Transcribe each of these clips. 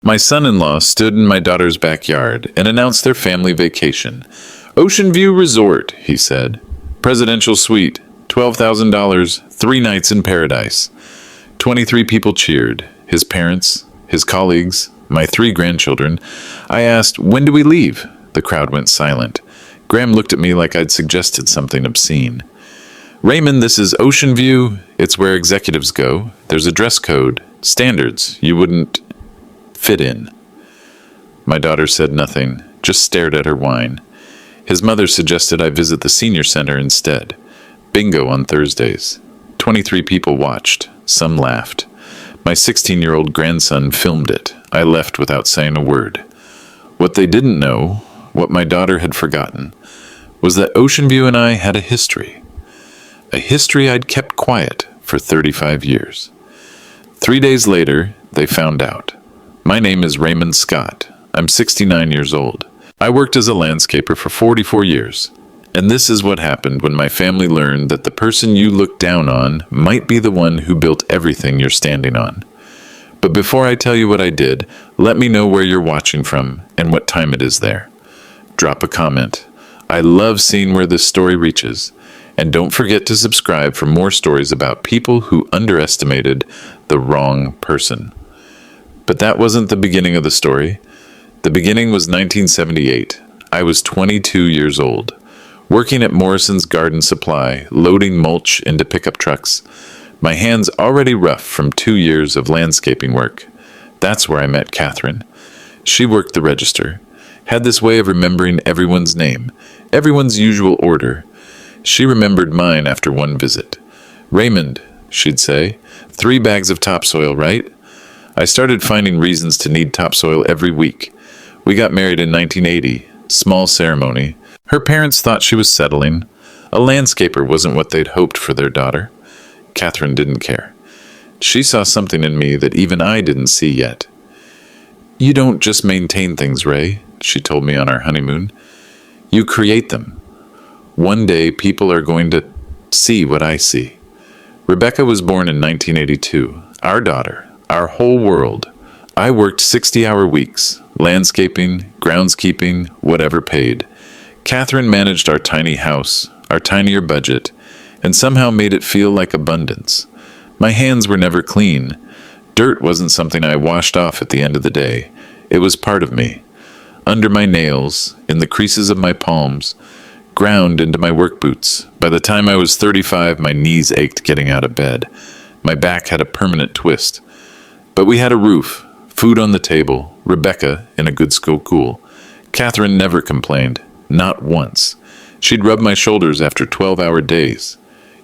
My son-in-law stood in my daughter's backyard and announced their family vacation. Ocean View Resort, he said. Presidential suite, $12,000, 3 nights in paradise. 23 people cheered. His parents, his colleagues, my 3 grandchildren. I asked, when do we leave? The crowd went silent. Graham looked at me like I'd suggested something obscene. Raymond, this is Ocean View. It's where executives go. There's a dress code, standards you wouldn't fit in. My daughter said nothing, just stared at her wine. His mother suggested I visit the senior center instead. Bingo on Thursdays. 23 people watched. Some laughed. My 16-year-old grandson filmed it. I left without saying a word. What they didn't know, what my daughter had forgotten, was that Ocean View and I had a history. A history I'd kept quiet for 35 years. 3 days later, they found out. My name is Raymond Scott. I'm 69 years old. I worked as a landscaper for 44 years. And this is what happened when my family learned that the person you look down on might be the one who built everything you're standing on. But before I tell you what I did, let me know where you're watching from and what time it is there. Drop a comment. I love seeing where this story reaches. And don't forget to subscribe for more stories about people who underestimated the wrong person. But that wasn't the beginning of the story. The beginning was 1978. I was 22 years old, working at Morrison's Garden Supply, loading mulch into pickup trucks. My hands already rough from 2 years of landscaping work. That's where I met Catherine. She worked the register, had this way of remembering everyone's name, everyone's usual order. She remembered mine after one visit. Raymond, she'd say, 3 bags of topsoil, right? I started finding reasons to need topsoil every week. We got married in 1980, small ceremony. Her parents thought she was settling. A landscaper wasn't what they'd hoped for their daughter. Catherine didn't care. She saw something in me that even I didn't see yet. You don't just maintain things, Ray, she told me on our honeymoon. You create them. One day, people are going to see what I see. Rebecca was born in 1982. Our daughter, our whole world. I worked 60-hour weeks, landscaping, groundskeeping, whatever paid. Catherine managed our tiny house, our tinier budget, and somehow made it feel like abundance. My hands were never clean. Dirt wasn't something I washed off at the end of the day. It was part of me. Under my nails, in the creases of my palms, ground into my work boots. By the time I was 35, my knees ached getting out of bed. My back had a permanent twist. But we had a roof, food on the table, Rebecca in a good school. Catherine never complained, not once. She'd rub my shoulders after 12-hour days.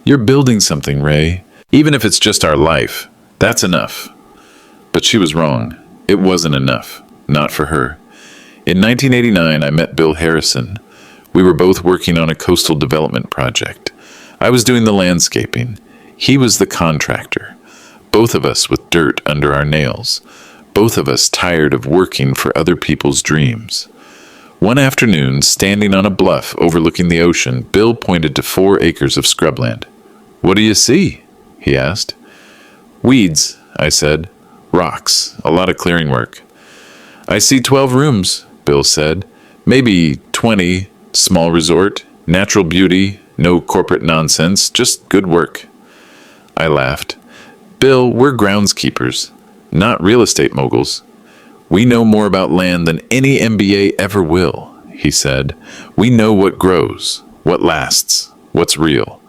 You're building something, Ray. Even if it's just our life, that's enough. But she was wrong. It wasn't enough. Not for her. In 1989, I met Bill Harrison. We were both working on a coastal development project. I was doing the landscaping. He was the contractor. Both of us with dirt under our nails. Both of us tired of working for other people's dreams. One afternoon, standing on a bluff overlooking the ocean, Bill pointed to 4 acres of scrubland. What do you see? He asked. Weeds, I said. Rocks, a lot of clearing work. I see 12 rooms, Bill said. Maybe 20, small resort, natural beauty, no corporate nonsense, just good work. I laughed. Bill, we're groundskeepers, not real estate moguls. We know more about land than any MBA ever will, he said. We know what grows, what lasts, what's real.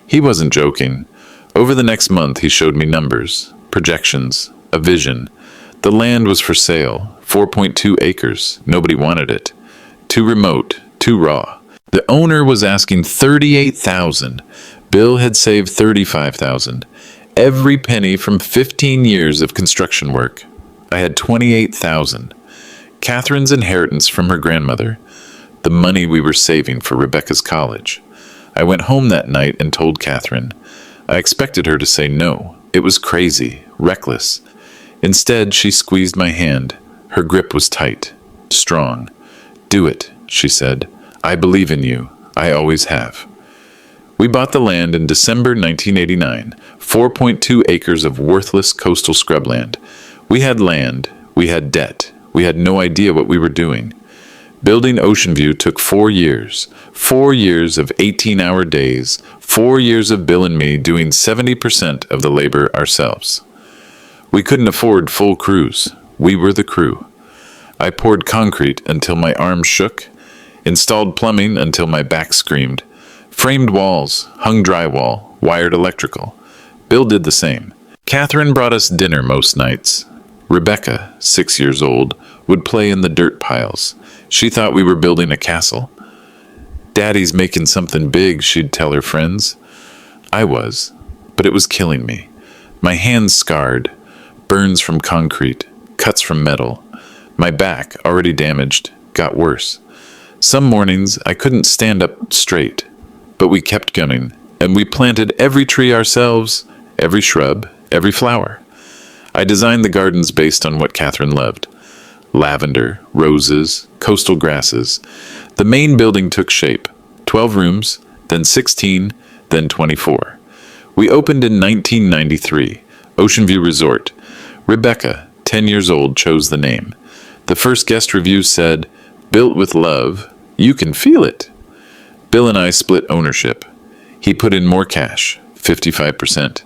He wasn't joking. Over the next month, he showed me numbers, projections, a vision. The land was for sale, 4.2 acres. Nobody wanted it. Too remote, too raw. The owner was asking $38,000. Bill had saved $35,000. Every penny from 15 years of construction work. I had $28,000. Catherine's inheritance from her grandmother. The money we were saving for Rebecca's college. I went home that night and told Catherine. I expected her to say no. It was crazy, reckless. Instead, she squeezed my hand. Her grip was tight, strong. Do it, she said. I believe in you. I always have. We bought the land in December 1989, 4.2 acres of worthless coastal scrubland. We had land, We had debt. We had no idea what we were doing. Building Ocean View took 4 years. 4 years of 18-hour days. 4 years of Bill and me doing 70% of the labor ourselves. We couldn't afford full crews. We were the crew. I poured concrete until my arms shook, installed plumbing until my back screamed, framed walls, hung drywall, wired electrical. Bill did the same. Catherine brought us dinner most nights. Rebecca, 6 years old, would play in the dirt piles. She thought we were building a castle. Daddy's making something big, she'd tell her friends. I was, but it was killing me. My hands scarred, burns from concrete, cuts from metal. My back, already damaged, got worse. Some mornings I couldn't stand up straight, but we kept going, and we planted every tree ourselves, every shrub, every flower. I designed the gardens based on what Catherine loved. Lavender, roses, coastal grasses. The main building took shape. 12 rooms, then 16, then 24. We opened in 1993, Ocean View Resort. Rebecca, 10 years old, chose the name. The first guest review said, "Built with love, you can feel it." Bill and I split ownership. He put in more cash, 55%.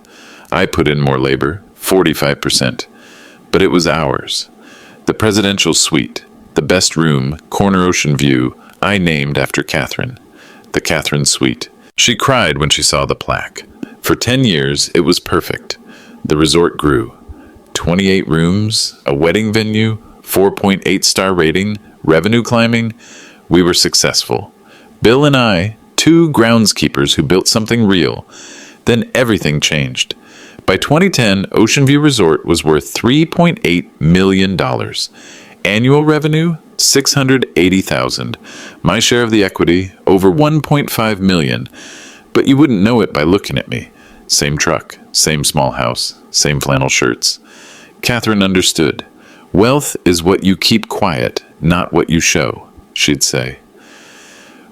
I put in more labor, 45%. But it was ours. The presidential suite, the best room, corner ocean view, I named after Catherine. The Catherine Suite. She cried when she saw the plaque. For 10 years, it was perfect. The resort grew. 28 rooms, a wedding venue, 4.8-star rating, revenue climbing. We were successful. Bill and I, two groundskeepers who built something real. Then everything changed. By 2010, Ocean View Resort was worth $3.8 million. Annual revenue, $680,000. My share of the equity, over $1.5 million. But you wouldn't know it by looking at me. Same truck, same small house, same flannel shirts. Catherine understood. Wealth is what you keep quiet, not what you show, she'd say.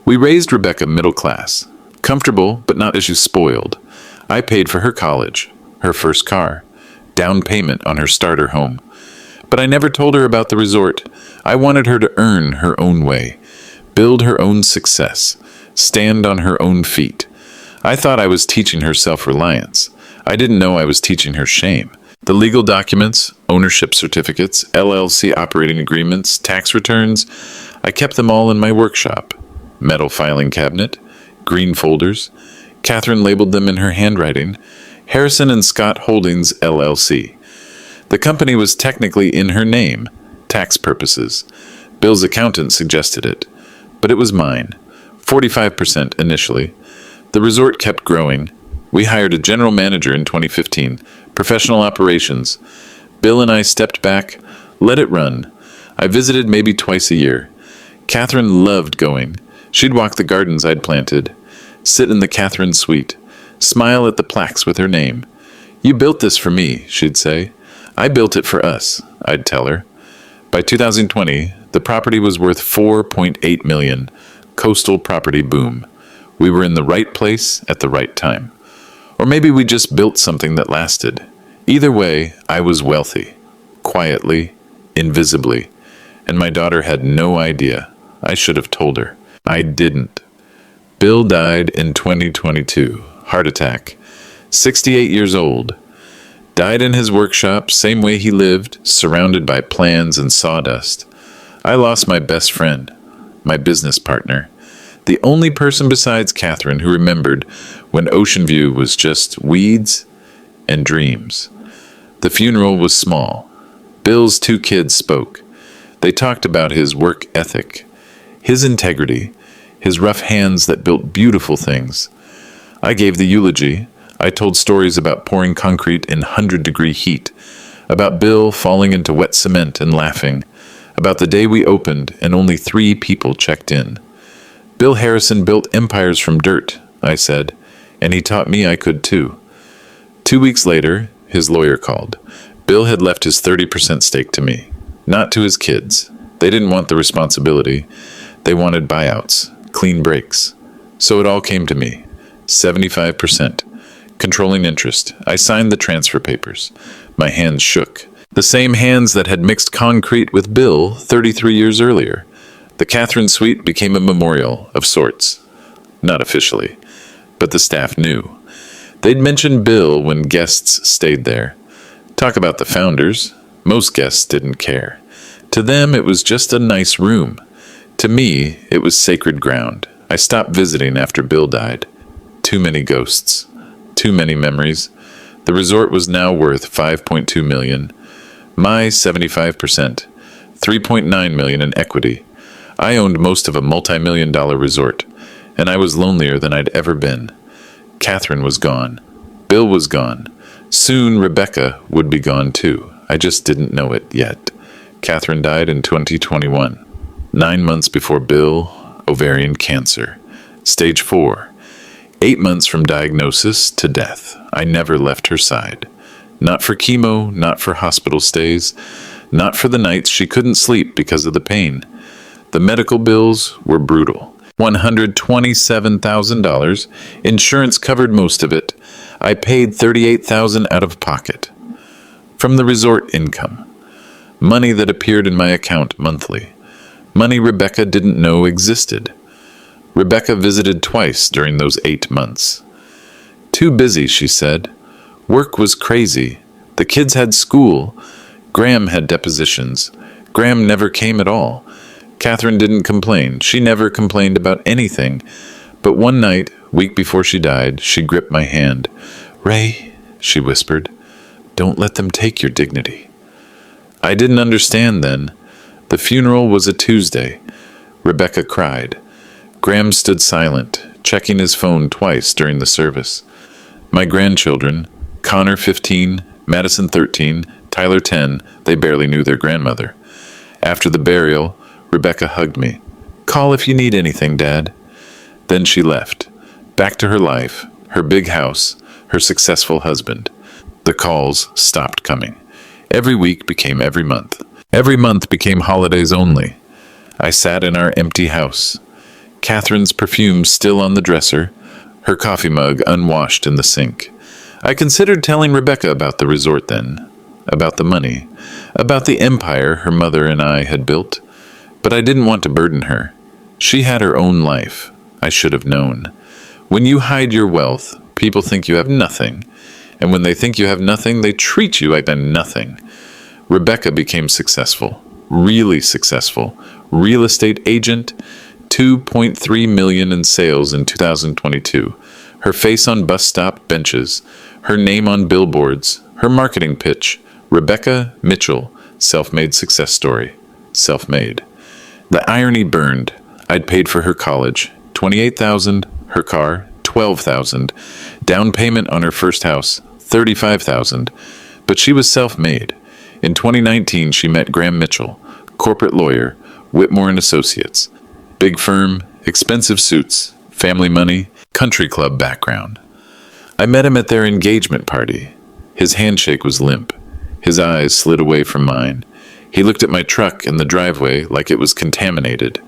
We raised Rebecca middle class. Comfortable, but not as you spoiled. I paid for her college, her first car, down payment on her starter home. But I never told her about the resort. I wanted her to earn her own way, build her own success, stand on her own feet. I thought I was teaching her self-reliance. I didn't know I was teaching her shame. The legal documents, ownership certificates, LLC operating agreements, tax returns, I kept them all in my workshop. Metal filing cabinet, green folders. Catherine labeled them in her handwriting. Harrison and Scott Holdings, LLC. The company was technically in her name, tax purposes. Bill's accountant suggested it, but it was mine, 45% initially. The resort kept growing. We hired a general manager in 2015, professional operations. Bill and I stepped back, let it run. I visited maybe twice a year. Catherine loved going. She'd walk the gardens I'd planted, sit in the Catherine Suite, smile at the plaques with her name. "You built this for me," she'd say. "I built it for us," I'd tell her. By 2020, the property was worth $4.8 million. Coastal property boom. We were in the right place at the right time. Or maybe we just built something that lasted. Either way, I was wealthy. Quietly, invisibly. And my daughter had no idea. I should have told her. I didn't. Bill died in 2022. Heart attack. 68 years old. Died in his workshop, same way he lived, surrounded by plans and sawdust. I lost my best friend, my business partner, the only person besides Catherine who remembered when Ocean View was just weeds and dreams. The funeral was small. Bill's 2 kids spoke. They talked about his work ethic, his integrity, his rough hands that built beautiful things. I gave the eulogy. I told stories about pouring concrete in 100-degree heat, about Bill falling into wet cement and laughing, about the day we opened and only 3 people checked in. Bill Harrison built empires from dirt, I said, and he taught me I could too. 2 weeks later, his lawyer called. Bill had left his 30% stake to me, not to his kids. They didn't want the responsibility. They wanted buyouts, clean breaks. So it all came to me, 75%. Controlling interest. I signed the transfer papers. My hands shook. The same hands that had mixed concrete with Bill 33 years earlier. The Catherine Suite became a memorial of sorts. Not officially, but the staff knew. They'd mention Bill when guests stayed there. Talk about the founders. Most guests didn't care. To them, it was just a nice room. To me, it was sacred ground. I stopped visiting after Bill died. Too many ghosts. Too many memories. The resort was now worth $5.2 million. My 75%. $3.9 million in equity. I owned most of a multi-million-dollar resort, and I was lonelier than I'd ever been. Catherine was gone. Bill was gone. Soon Rebecca would be gone too. I just didn't know it yet. Catherine died in 2021, 9 months before Bill, ovarian cancer. Stage 4. 8 months from diagnosis to death. I never left her side. Not for chemo, not for hospital stays, not for the nights she couldn't sleep because of the pain. The medical bills were brutal. $127,000. Insurance covered most of it. I paid $38,000 out of pocket. From the resort income. Money that appeared in my account monthly. Money Rebecca didn't know existed. Rebecca visited twice during those 8 months. Too busy, she said. Work was crazy. The kids had school. Graham had depositions. Graham never came at all. Catherine didn't complain. She never complained about anything. But one night, week before she died, she gripped my hand. "Ray," she whispered, "don't let them take your dignity." I didn't understand then. The funeral was a Tuesday. Rebecca cried. Graham stood silent, checking his phone twice during the service. My grandchildren, Connor 15, Madison 13, Tyler 10, they barely knew their grandmother. After the burial, Rebecca hugged me. "Call if you need anything, Dad." Then she left, back to her life, her big house, her successful husband. The calls stopped coming. Every week became every month. Every month became holidays only. I sat in our empty house. Catherine's perfume still on the dresser, her coffee mug unwashed in the sink. I considered telling Rebecca about the resort then, about the money, about the empire her mother and I had built. But I didn't want to burden her. She had her own life. I should have known. When you hide your wealth, people think you have nothing. And when they think you have nothing, they treat you like a nothing. Rebecca became successful, really successful. Real estate agent, $2.3 million in sales in 2022. Her face on bus stop benches, her name on billboards, her marketing pitch, Rebecca Mitchell, self-made success story. Self-made. The irony burned. I'd paid for her college, $28,000, her car, $12,000, down payment on her first house, $35,000, but she was self-made. In 2019, she met Graham Mitchell, corporate lawyer, Whitmore and Associates. Big firm, expensive suits, family money, country club background. I met him at their engagement party. His handshake was limp. His eyes slid away from mine. He looked at my truck in the driveway like it was contaminated.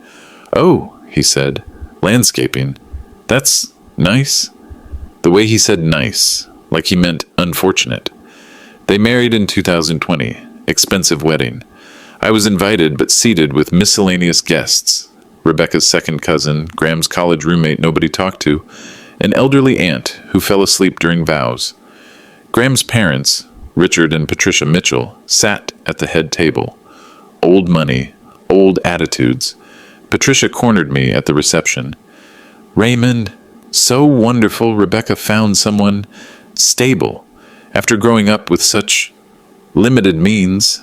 "Oh," he said, "landscaping. That's nice." The way he said nice, like he meant unfortunate. They married in 2020, expensive wedding. I was invited but seated with miscellaneous guests. Rebecca's second cousin, Graham's college roommate nobody talked to, an elderly aunt who fell asleep during vows. Graham's parents, Richard and Patricia Mitchell, sat at the head table. Old money, old attitudes. Patricia cornered me at the reception. "Raymond, so wonderful Rebecca found someone stable after growing up with such limited means."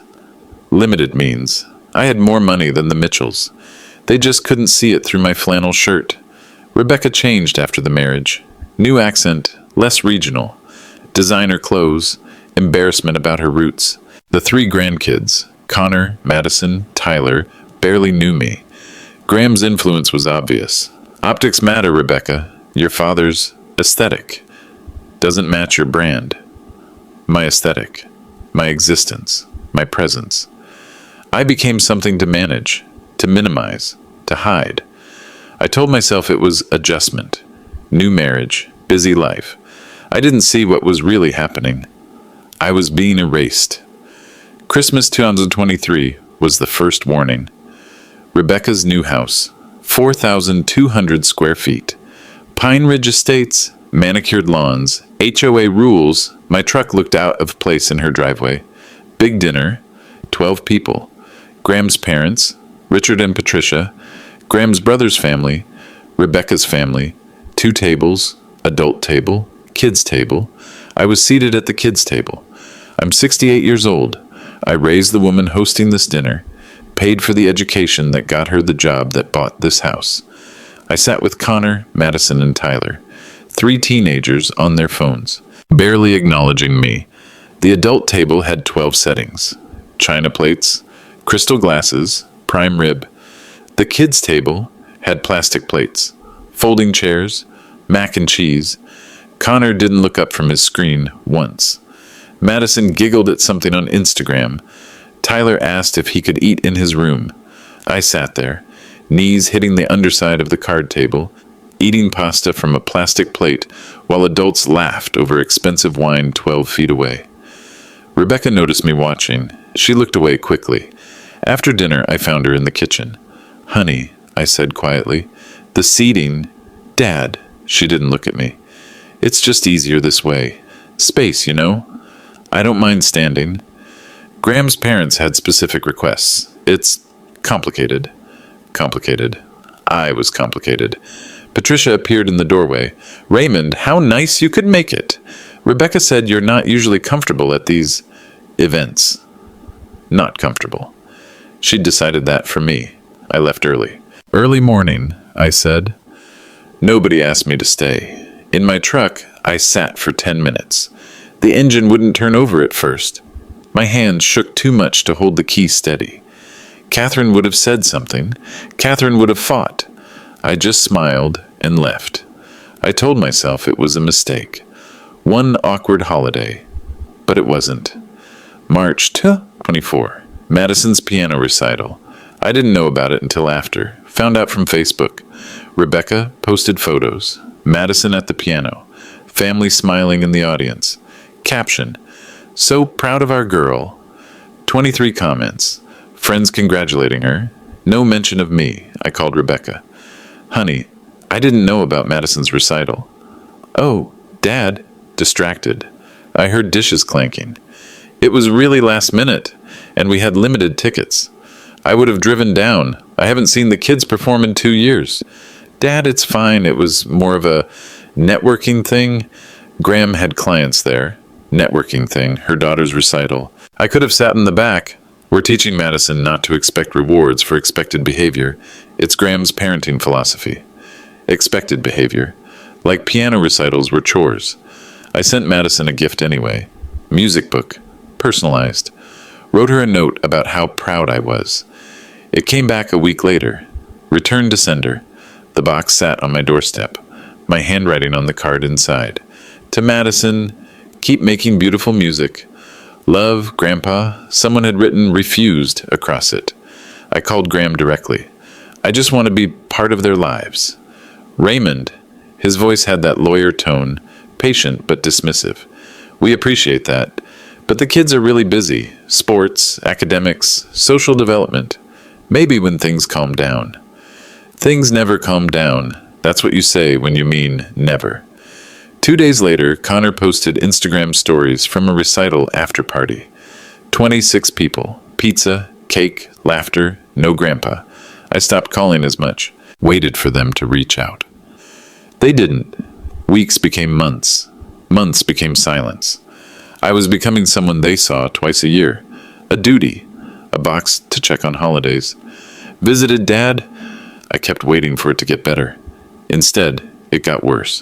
Limited means. I had more money than the Mitchells. They just couldn't see it through my flannel shirt. Rebecca changed after the marriage. New accent, less regional. Designer clothes, embarrassment about her roots. The 3 grandkids, Connor, Madison, Tyler, barely knew me. Graham's influence was obvious. "Optics matter, Rebecca. Your father's aesthetic doesn't match your brand." My aesthetic, my existence, my presence. I became something to manage, to minimize, to hide. I told myself it was adjustment, new marriage, busy life. I didn't see what was really happening. I was being erased. Christmas 2023 was the first warning. Rebecca's new house, 4,200 square feet. Pine Ridge Estates, manicured lawns, HOA rules. My truck looked out of place in her driveway. Big dinner, 12 people. Graham's parents, Richard and Patricia, Graham's brother's family, Rebecca's family, 2 tables, adult table, kids table. I was seated at the kids table. I'm 68 years old. I raised the woman hosting this dinner, paid for the education that got her the job that bought this house. I sat with Connor, Madison, and Tyler, 3 teenagers on their phones, barely acknowledging me. The adult table had 12 settings: china plates, crystal glasses, prime rib. The kids' table had plastic plates, folding chairs, mac and cheese. Connor didn't look up from his screen once. Madison giggled at something on Instagram. Tyler asked if he could eat in his room. I sat there, knees hitting the underside of the card table, eating pasta from a plastic plate while adults laughed over expensive wine 12 feet away. Rebecca noticed me watching. She looked away quickly. After dinner, I found her in the kitchen. "Honey," I said quietly, "the seating—" "Dad," she didn't look at me. "It's just easier this way. Space, you know? I don't mind standing." Graham's parents had specific requests. It's complicated. Complicated. I was complicated. Patricia appeared in the doorway. "Raymond, how nice you could make it. Rebecca said you're not usually comfortable at these events." Not comfortable. She'd decided that for me. I left early. "Early morning," I said. Nobody asked me to stay. In my truck, I sat for 10 minutes. The engine wouldn't turn over at first. My hands shook too much to hold the key steady. Catherine would have said something. Catherine would have fought. I just smiled and left. I told myself it was a mistake. One awkward holiday. But it wasn't. March 24. Madison's piano recital. I didn't know about it until after. Found out from Facebook. Rebecca posted photos. Madison at the piano. Family smiling in the audience. Caption: "So proud of our girl." 23 comments. Friends congratulating her. No mention of me. I called Rebecca. "Honey, I didn't know about Madison's recital." "Oh, Dad." Distracted. I heard dishes clanking. It was really last minute, and we had limited tickets. I would have driven down. I haven't seen the kids perform in 2 years. "Dad, it's fine. It was more of a networking thing." Graham had clients there. Networking thing, her daughter's recital. I could have sat in the back. We're teaching Madison not to expect rewards for expected behavior. It's Graham's parenting philosophy. Expected behavior. Like piano recitals were chores. I sent Madison a gift anyway. Music book. Personalized. Wrote her a note about how proud I was. It came back a week later. Return to sender. The box sat on my doorstep. My handwriting on the card inside. To Madison, keep making beautiful music. Love, Grandpa. Someone had written "refused" across it. I called Graham directly. I just want to be part of their lives. "Raymond." His voice had that lawyer tone, patient but dismissive. "We appreciate that. But the kids are really busy. Sports, academics, social development. Maybe when things calm down." Things never calm down. That's what you say when you mean never. 2 days later, Connor posted Instagram stories from a recital after party. 26 people. Pizza, cake, laughter, no Grandpa. I stopped calling as much. Waited for them to reach out. They didn't. Weeks became months. Months became silence. I was becoming someone they saw twice a year. A duty. A box to check on holidays. Visited Dad. I kept waiting for it to get better. Instead, it got worse.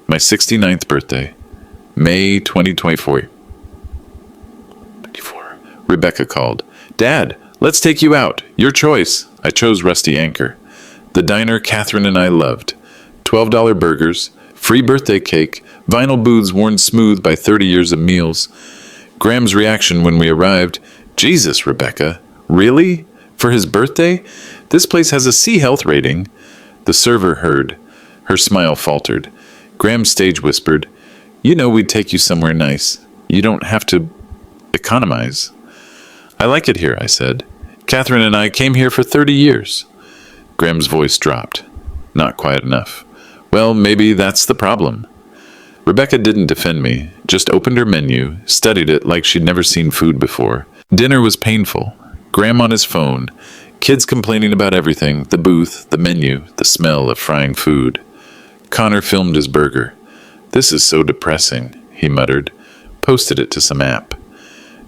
My 69th birthday, May 2024. Rebecca called. "Dad, let's take you out. Your choice." I chose Rusty Anchor. The diner Catherine and I loved. $12 burgers, free birthday cake, vinyl booths worn smooth by 30 years of meals. Graham's reaction when we arrived: "Jesus, Rebecca, really? For his birthday? This place has a C health rating." The server heard. Her smile faltered. Graham stage whispered, "You know we'd take you somewhere nice. You don't have to economize." I like it here, I said. Catherine and I came here for 30 years. Graham's voice dropped. Not quiet enough. Well, maybe that's the problem. Rebecca didn't defend me, just opened her menu, studied it like she'd never seen food before. Dinner was painful. Graham on his phone, kids complaining about everything, the booth, the menu, the smell of frying food. Connor filmed his burger. This is so depressing, he muttered, posted it to some app.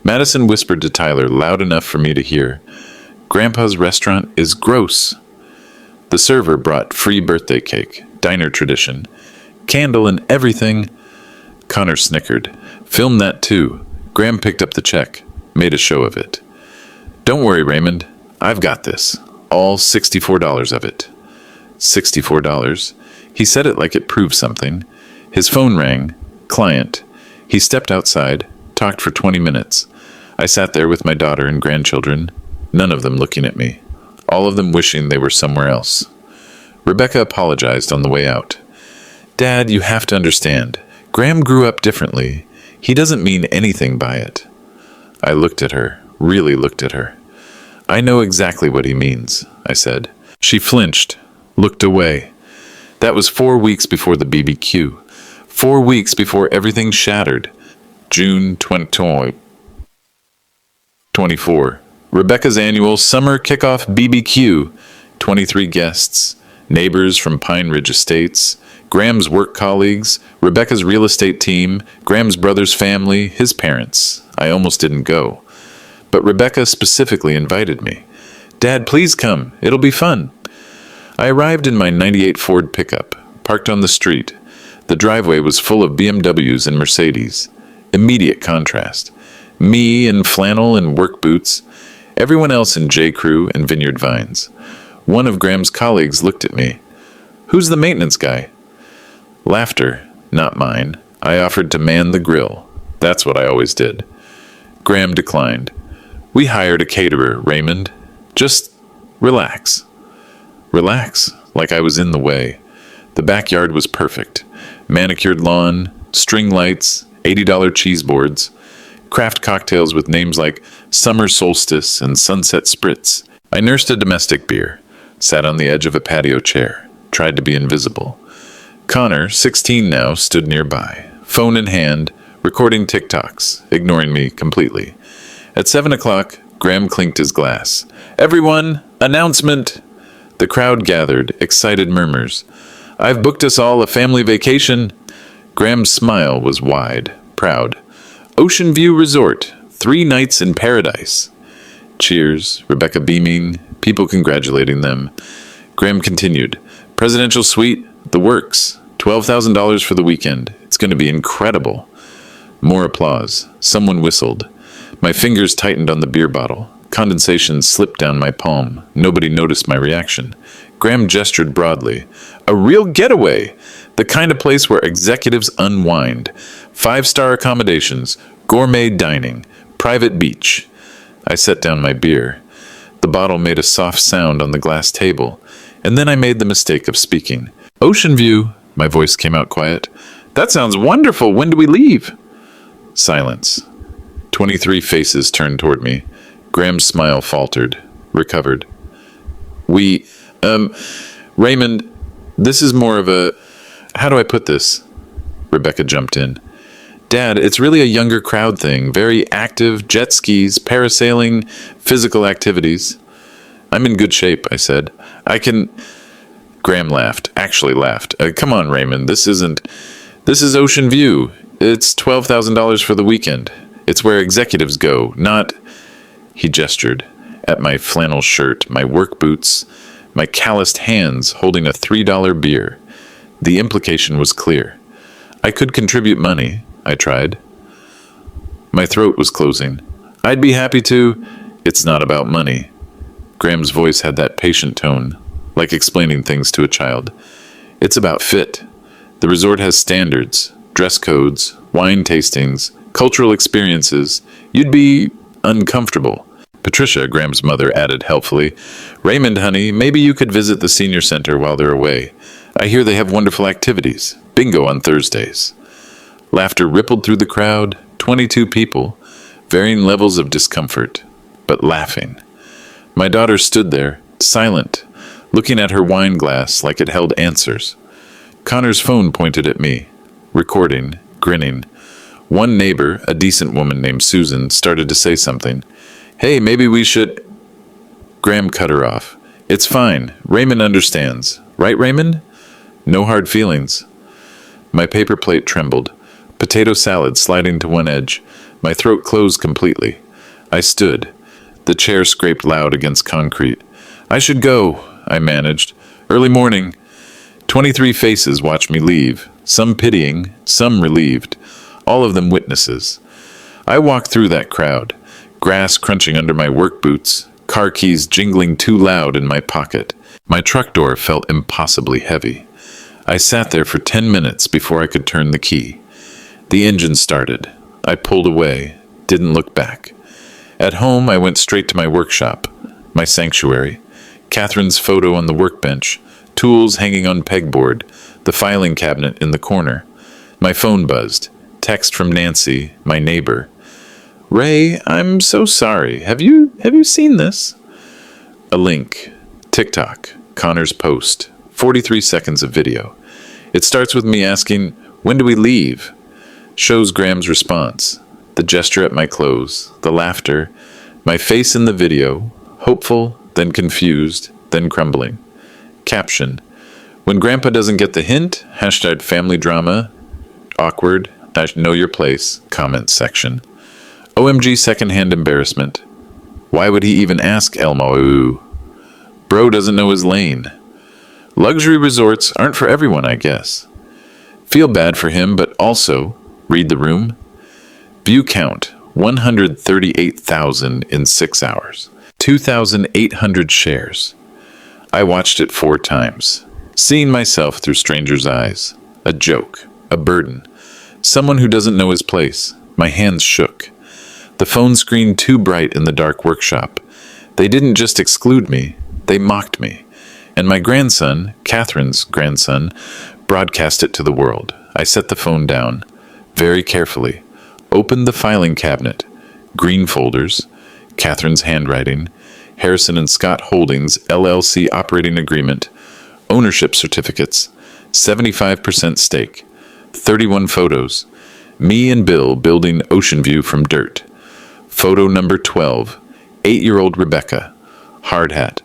Madison whispered to Tyler loud enough for me to hear, Grandpa's restaurant is gross. The server brought free birthday cake, diner tradition, candle and everything. Connor snickered. Film that too. Graham picked up the check, made a show of it. Don't worry, Raymond. I've got this. All $64 of it. $64. He said it like it proved something. His phone rang. Client. He stepped outside, talked for 20 minutes. I sat there with my daughter and grandchildren, none of them looking at me, all of them wishing they were somewhere else. Rebecca apologized on the way out. Dad, you have to understand. Graham grew up differently. He doesn't mean anything by it. I looked at her, really looked at her. I know exactly what he means, I said. She flinched, looked away. That was 4 weeks before the BBQ. 4 weeks before everything shattered. June 2024. Rebecca's annual summer kickoff BBQ. 23 guests. Neighbors from Pine Ridge Estates. Graham's work colleagues. Rebecca's real estate team. Graham's brother's family. His parents. I almost didn't go. But Rebecca specifically invited me. Dad, please come. It'll be fun. I arrived in my '98 Ford pickup, parked on the street. The driveway was full of BMWs and Mercedes. Immediate contrast. Me in flannel and work boots. Everyone else in J. Crew and Vineyard Vines. One of Graham's colleagues looked at me. Who's the maintenance guy? Laughter, not mine. I offered to man the grill. That's what I always did. Graham declined. We hired a caterer, Raymond. Just relax. Relax, like I was in the way. The backyard was perfect. Manicured lawn, string lights, $80 cheese boards, craft cocktails with names like Summer Solstice and Sunset Spritz. I nursed a domestic beer, sat on the edge of a patio chair, tried to be invisible. Connor, 16 now, stood nearby, phone in hand, recording TikToks, ignoring me completely. At 7 o'clock, Graham clinked his glass. Everyone, announcement! The crowd gathered, excited murmurs. I've booked us all a family vacation. Graham's smile was wide, proud. Ocean View Resort, 3 nights in paradise. Cheers, Rebecca beaming, people congratulating them. Graham continued. Presidential suite, the works. $12,000 for the weekend. It's going to be incredible. More applause. Someone whistled. My fingers tightened on the beer bottle. Condensation slipped down my palm. Nobody noticed my reaction. Graham gestured broadly. A real getaway! The kind of place where executives unwind. 5-star accommodations, gourmet dining, private beach. I set down my beer. The bottle made a soft sound on the glass table, and then I made the mistake of speaking. Ocean View, my voice came out quiet. That sounds wonderful. When do we leave? Silence. 23 faces turned toward me. Graham's smile faltered, recovered. Raymond, this is more of a... How do I put this? Rebecca jumped in. Dad, it's really a younger crowd thing. Very active, jet skis, parasailing, physical activities. I'm in good shape, I said. I can... Graham laughed, actually laughed. Come on, Raymond, this is Ocean View. It's $12,000 for the weekend. It's where executives go, not... He gestured at my flannel shirt, my work boots, my calloused hands holding a $3 beer. The implication was clear. I could contribute money, I tried. My throat was closing. I'd be happy to. It's not about money. Graham's voice had that patient tone, like explaining things to a child. It's about fit. The resort has standards, dress codes, wine tastings, cultural experiences. You'd be uncomfortable. Patricia, Graham's mother, added helpfully, Raymond, honey, maybe you could visit the senior center while they're away. I hear they have wonderful activities. Bingo on Thursdays. Laughter rippled through the crowd. 22 people. Varying levels of discomfort. but laughing. My daughter stood there, silent, looking at her wine glass like it held answers. Connor's phone pointed at me, recording, grinning. One neighbor, a decent woman named Susan, started to say something. "Hey, maybe we should—" Graham cut her off. "It's fine. Raymond understands. Right, Raymond? No hard feelings." My paper plate trembled. Potato salad sliding to one edge. My throat closed completely. I stood. The chair scraped loud against concrete. "I should go," I managed. "Early morning." 23 faces watched me leave, some pitying, some relieved, all of them witnesses. I walked through that crowd, grass crunching under my work boots, car keys jingling too loud in my pocket. My truck door felt impossibly heavy. I sat there for 10 minutes before I could turn the key. The engine started. I pulled away, didn't look back. At home, I went straight to my workshop, my sanctuary. Catherine's photo on the workbench, tools hanging on pegboard, the filing cabinet in the corner. My phone buzzed. Text from Nancy, my neighbor. "Ray, I'm so sorry. Have you seen this?" A link. TikTok. Connor's post. 43 seconds of video. It starts with me asking, "When do we leave?" Shows Graham's response. The gesture at my clothes, the laughter, my face in the video, hopeful, then confused, then crumbling. Caption. "When Grandpa doesn't get the hint, hashtag family drama, awkward, know your place," comment section. OMG secondhand embarrassment. Why would he even ask Elmo? Bro doesn't know his lane. Luxury resorts aren't for everyone, I guess. Feel bad for him, but also, read the room. View count, 138,000 in 6 hours. 2,800 shares. I watched it 4 times, seeing myself through strangers' eyes. A joke, a burden. Someone who doesn't know his place. My hands shook. The phone screen too bright in the dark workshop. They didn't just exclude me, they mocked me. And my grandson, Catherine's grandson, broadcast it to the world. I set the phone down, very carefully, opened the filing cabinet, green folders, Catherine's handwriting, Harrison and Scott Holdings LLC operating agreement, ownership certificates, 75% stake, 31 photos, me and Bill building ocean view from dirt. Photo number 12, 8-year-old Rebecca, hard hat,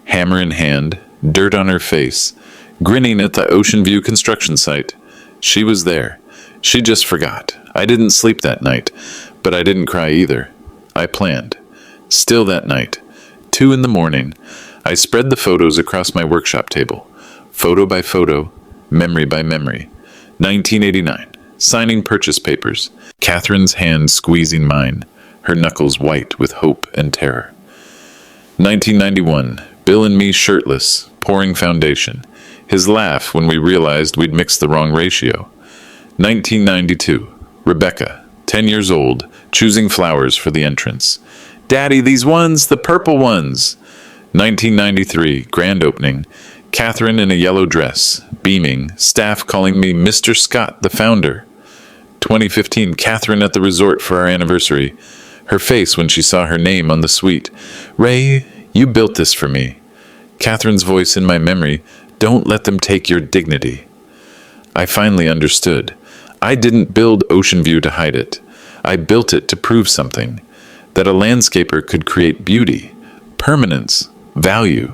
hammer in hand, dirt on her face, grinning at the ocean view construction site. She was there. She just forgot. I didn't sleep that night, but I didn't cry either. I planned. Still that night, 2 in the morning, I spread the photos across my workshop table, photo by photo, memory by memory. 1989, signing purchase papers, Catherine's hand squeezing mine, her knuckles white with hope and terror. 1991, Bill and me shirtless, pouring foundation, his laugh when we realized we'd mixed the wrong ratio. 1992, Rebecca, 10 years old, choosing flowers for the entrance. "Daddy, these ones, the purple ones." 1993, grand opening, Catherine in a yellow dress, beaming, staff calling me Mr. Scott, the founder. 2015, Catherine at the resort for our anniversary, her face when she saw her name on the suite. "Ray, you built this for me." Catherine's voice in my memory, "Don't let them take your dignity." I finally understood. I didn't build Ocean View to hide it. I built it to prove something, that a landscaper could create beauty, permanence, value,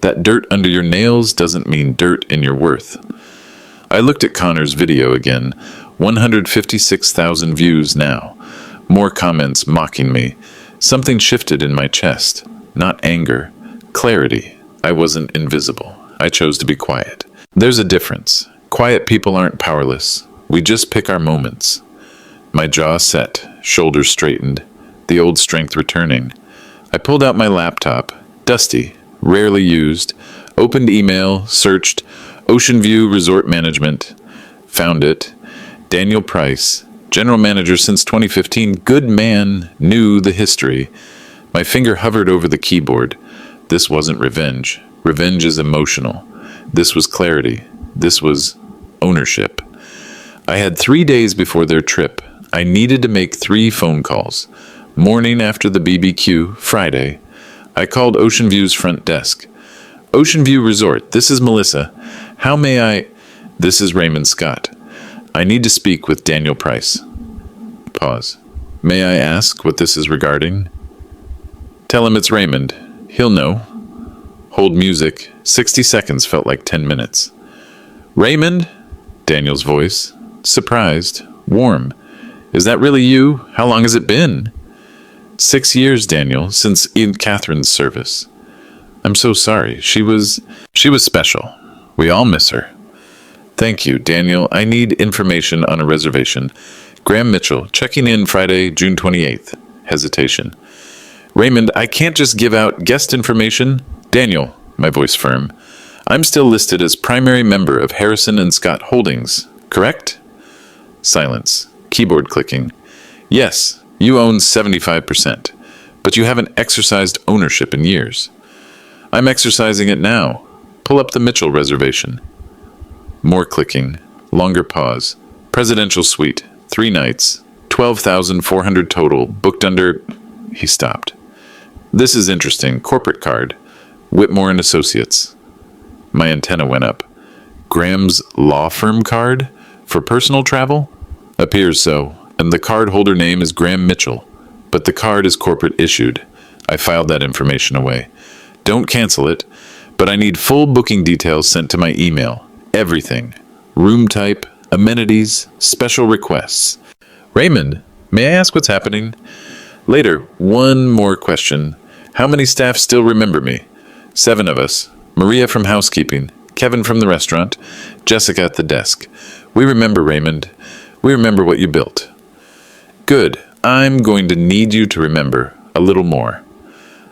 that dirt under your nails doesn't mean dirt in your worth. I looked at Connor's video again, 156,000 views now, more comments mocking me. Something shifted in my chest, not anger, clarity. I wasn't invisible. I chose to be quiet. There's a difference. Quiet people aren't powerless. We just pick our moments. My jaw set, shoulders straightened, the old strength returning. I pulled out my laptop, dusty, rarely used, opened email, searched Ocean View Resort Management, found it. Daniel Price, general manager since 2015, good man, knew the history. My finger hovered over the keyboard. This wasn't revenge. Revenge is emotional. This was clarity. This was ownership. I had 3 days before their trip. I needed to make 3 phone calls. Morning after the BBQ, Friday. I called Ocean View's front desk. Ocean View Resort, this is Melissa. How may I... This is Raymond Scott. I need to speak with Daniel Price. Pause. May I ask what this is regarding? Tell him it's Raymond. He'll know. Hold music. 60 seconds felt like 10 minutes. Raymond? Daniel's voice. Surprised. Warm. Is that really you? How long has it been? 6 years, Daniel, since Catherine's service. I'm so sorry. She was special. We all miss her. Thank you, Daniel. I need information on a reservation. Graham Mitchell, checking in Friday, June 28th. Hesitation. Raymond, I can't just give out guest information. Daniel, my voice firm. I'm still listed as primary member of Harrison and Scott Holdings, correct? Silence. Keyboard clicking. Yes, you own 75%, but you haven't exercised ownership in years. I'm exercising it now. Pull up the Mitchell reservation. More clicking. Longer pause. Presidential suite. 3 nights. 12,400 total. Booked under... He stopped. This is interesting. Corporate card. Whitmore and Associates. My antenna went up. Graham's law firm card? For personal travel? Appears so, and the card holder name is Graham Mitchell, but the card is corporate issued. I filed that information away. Don't cancel it, but I need full booking details sent to my email. Everything. Room type, amenities, special requests. Raymond, may I ask what's happening? Later, one more question. How many staff still remember me? 7 of us. Maria from housekeeping, Kevin from the restaurant, Jessica at the desk. We remember, Raymond. We remember what you built. Good. I'm going to need you to remember a little more.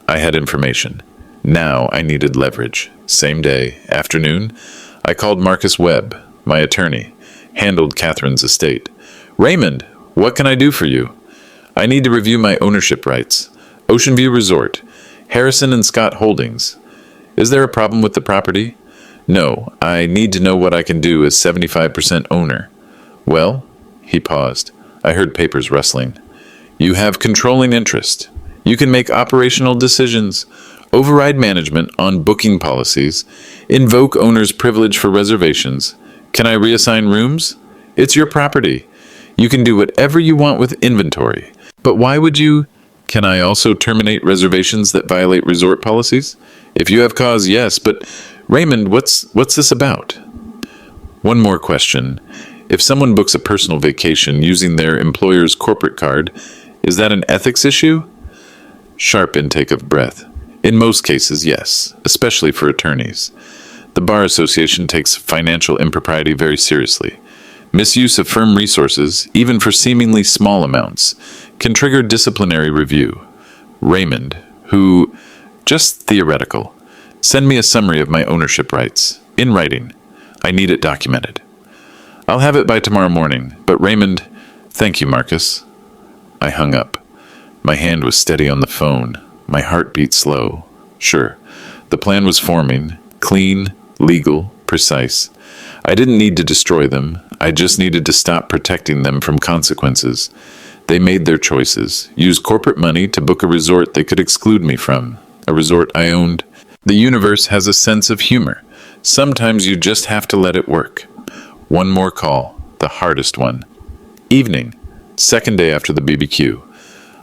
I had information. Now I needed leverage. Same day, afternoon, I called Marcus Webb, my attorney, handled Catherine's estate. Raymond, what can I do for you? I need to review my ownership rights. Ocean View Resort, Harrison and Scott Holdings. Is there a problem with the property? No, I need to know what I can do as 75% owner. Well, he paused. I heard papers rustling. You have controlling interest. You can make operational decisions, override management on booking policies, invoke owner's privilege for reservations. Can I reassign rooms? It's your property. You can do whatever you want with inventory. But why would you? Can I also terminate reservations that violate resort policies? If you have cause, yes, but Raymond, what's this about? One more question. If someone books a personal vacation using their employer's corporate card, is that an ethics issue? Sharp intake of breath. In most cases, yes, especially for attorneys. The Bar Association takes financial impropriety very seriously. Misuse of firm resources, even for seemingly small amounts, can trigger disciplinary review. Raymond, who... Just theoretical. Send me a summary of my ownership rights. In writing. I need it documented. I'll have it by tomorrow morning, but Raymond... Thank you, Marcus. I hung up. My hand was steady on the phone. My heart beat slow. Sure, the plan was forming. Clean, legal, precise. I didn't need to destroy them. I just needed to stop protecting them from consequences. They made their choices. Used corporate money to book a resort they could exclude me from. A resort I owned. The universe has a sense of humor. Sometimes you just have to let it work. One more call, the hardest one. Evening, second day after the BBQ.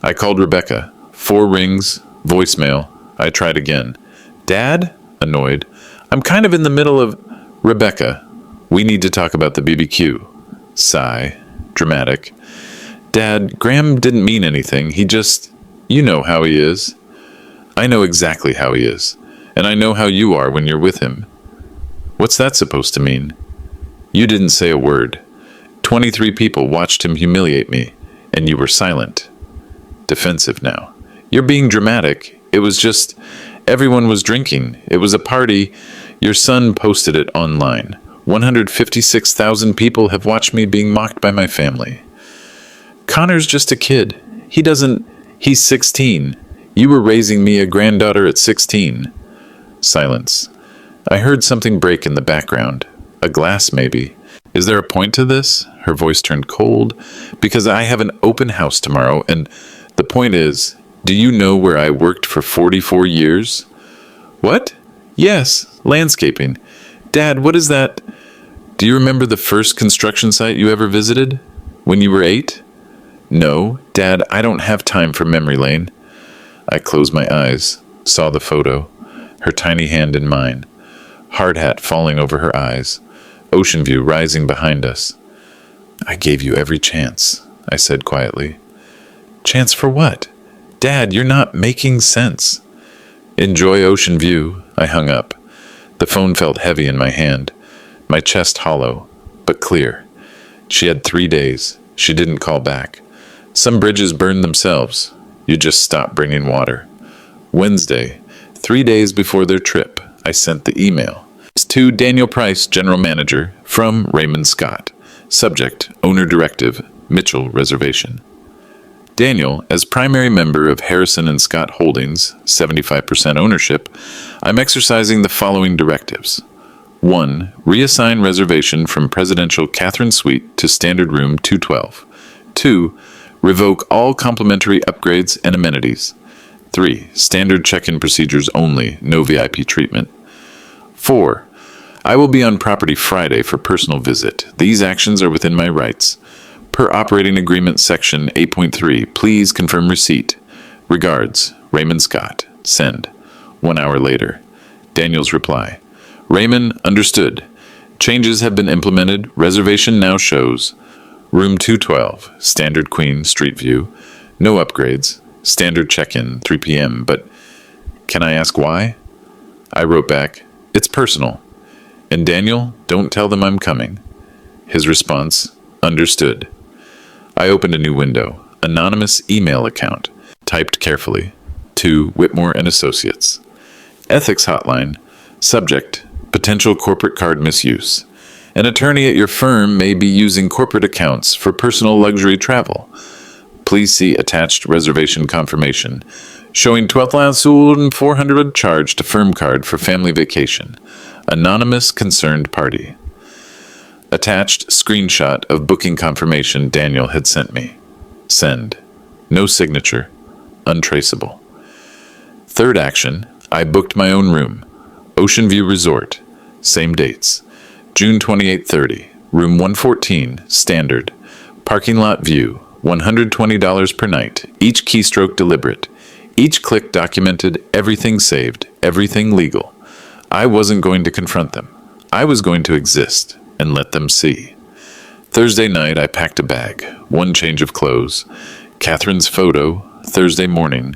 I called Rebecca. 4 rings, voicemail. I tried again. Dad? Annoyed. I'm kind of in the middle of... Rebecca, we need to talk about the BBQ. Sigh. Dramatic. Dad, Graham didn't mean anything. He just... You know how he is. I know exactly how he is, and I know how you are when you're with him. What's that supposed to mean? You didn't say a word. 23 people watched him humiliate me, and you were silent. Defensive now. You're being dramatic. It was just, everyone was drinking. It was a party. Your son posted it online. 156,000 people have watched me being mocked by my family. Connor's just a kid. He's 16. You were raising me a granddaughter at 16. Silence. I heard something break in the background. A glass, maybe. Is there a point to this? Her voice turned cold. Because I have an open house tomorrow, and The point is, do you know where I worked for 44 years? What? Yes, landscaping. Dad, what is that? Do you remember the first construction site you ever visited? When you were 8? No, Dad, I don't have time for memory lane. I closed my eyes, saw the photo, her tiny hand in mine, hard hat falling over her eyes, ocean view rising behind us. I gave you every chance, I said quietly. Chance for what? Dad, you're not making sense. Enjoy ocean view, I hung up. The phone felt heavy in my hand, my chest hollow, but clear. She had 3 days. She didn't call back. Some bridges burned themselves. You just stopped bringing water. Wednesday, 3 days before their trip, I sent the email. It's to Daniel Price, General Manager, from Raymond Scott. Subject, Owner Directive, Mitchell Reservation. Daniel, as primary member of Harrison and Scott Holdings, 75% ownership, I'm exercising the following directives. 1. Reassign reservation from Presidential Catherine Suite to Standard Room 212. 2. Revoke all complimentary upgrades and amenities. 3. Standard check-in procedures only, no VIP treatment. 4. I will be on property Friday for personal visit. These actions are within my rights. Per Operating Agreement Section 8.3, please confirm receipt. Regards, Raymond Scott. Send. 1 hour later. Daniel's reply. Raymond, understood. Changes have been implemented. Reservation now shows. Room 212, Standard Queen, Street View. No upgrades. Standard check-in, 3 p.m. But can I ask why? I wrote back, it's personal. And Daniel, don't tell them I'm coming. His response, understood. I opened a new window, anonymous email account, typed carefully, to Whitmore and Associates. Ethics hotline, subject, potential corporate card misuse. An attorney at your firm may be using corporate accounts for personal luxury travel. Please see attached reservation confirmation, showing 12,400 charge to firm card for family vacation. Anonymous concerned party. Attached screenshot of booking confirmation Daniel had sent me. Send. No signature. Untraceable. Third action, I booked my own room. Ocean View Resort. Same dates. June 28-30. Room 114. Standard. Parking lot view. $120 per night. Each keystroke deliberate. Each click documented. Everything saved. Everything legal. I wasn't going to confront them. I was going to exist and let them see. Thursday night, I packed a bag. 1 change of clothes. Catherine's photo. Thursday morning.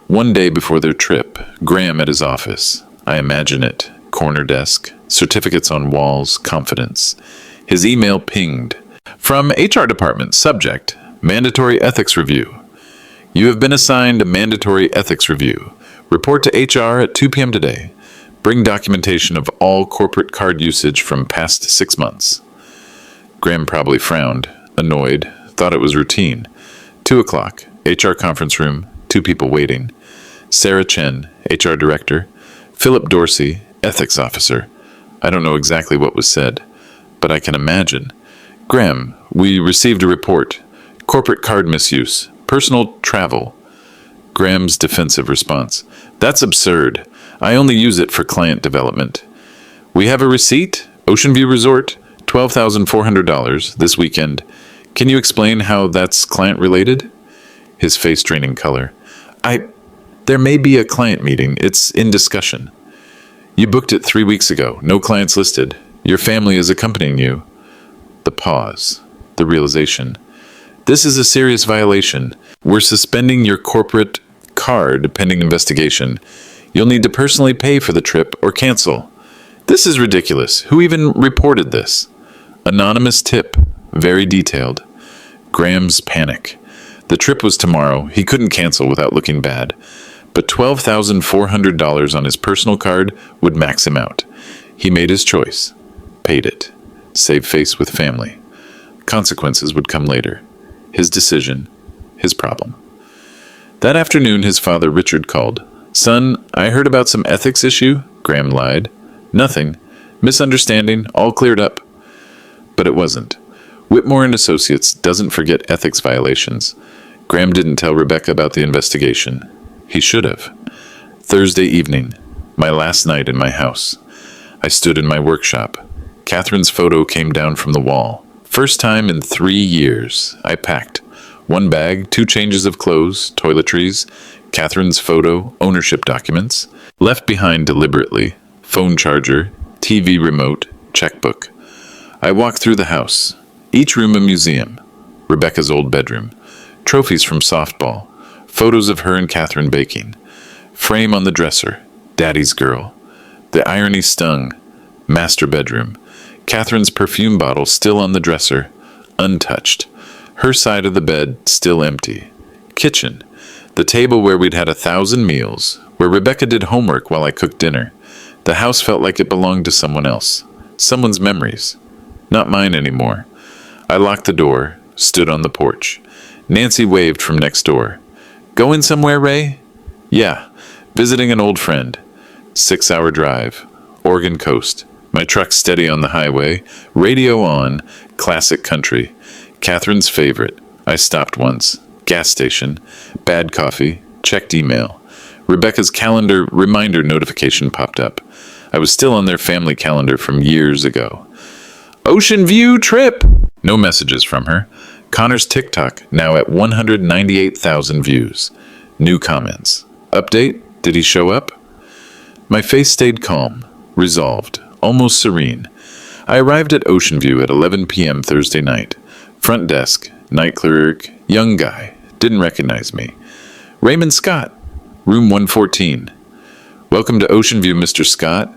1 day before their trip. Graham at his office. I imagine it. Corner desk. Certificates on walls. Confidence. His email pinged. From HR Department. Subject. Mandatory Ethics Review. You have been assigned a mandatory ethics review. Report to HR at 2 p.m. today. Bring documentation of all corporate card usage from past 6 months. Graham probably frowned, annoyed, thought it was routine. 2 o'clock, HR conference room, 2 people waiting. Sarah Chen, HR Director. Philip Dorsey, Ethics Officer. I don't know exactly what was said, but I can imagine. Graham, we received a report. Corporate card misuse. Personal travel. Graham's defensive response. That's absurd. I only use it for client development. We have a receipt. Ocean View Resort. $12,400 this weekend. Can you explain how that's client related? His face draining color. There may be a client meeting. It's in discussion. You booked it 3 weeks ago. No clients listed. Your family is accompanying you. The pause. The realization. This is a serious violation. We're suspending your corporate card pending investigation. You'll need to personally pay for the trip or cancel. This is ridiculous. Who even reported this? Anonymous tip. Very detailed. Graham's panic. The trip was tomorrow. He couldn't cancel without looking bad. But $12,400 on his personal card would max him out. He made his choice. Paid it. Save face with family. Consequences would come later. His decision. His problem. That afternoon, his father, Richard, called. Son, I heard about some ethics issue. Graham lied. Nothing. Misunderstanding. All cleared up. But it wasn't. Whitmore and Associates doesn't forget ethics violations. Graham didn't tell Rebecca about the investigation. He should have. Thursday evening, my last night in my house. I stood in my workshop. Catherine's photo came down from the wall. First time in 3 years. I packed. 1 bag, 2 changes of clothes, toiletries, Catherine's photo, ownership documents. Left behind deliberately. Phone charger, TV remote, checkbook. I walked through the house. Each room a museum. Rebecca's old bedroom. Trophies from softball. Photos of her and Catherine baking. Frame on the dresser. Daddy's girl. The irony stung. Master bedroom. Catherine's perfume bottle still on the dresser, untouched. Her side of the bed still empty. Kitchen. The table where we'd had 1,000 meals, where Rebecca did homework while I cooked dinner. The house felt like it belonged to someone else. Someone's memories. Not mine anymore. I locked the door, stood on the porch. Nancy waved from next door. Going somewhere, Ray? Yeah, visiting an old friend. 6-hour drive. Oregon coast. My truck steady on the highway. Radio on. Classic country. Catherine's favorite. I stopped once. Gas station. Bad coffee. Checked email. Rebecca's calendar reminder notification popped up. I was still on their family calendar from years ago. Ocean View trip! No messages from her. Connor's TikTok now at 198,000 views. New comments. Update? Did he show up? My face stayed calm, resolved, almost serene. I arrived at Ocean View at 11 p.m. Thursday night. Front desk, night clerk, young guy, didn't recognize me. Raymond Scott, room 114. Welcome to Ocean View, Mr. Scott.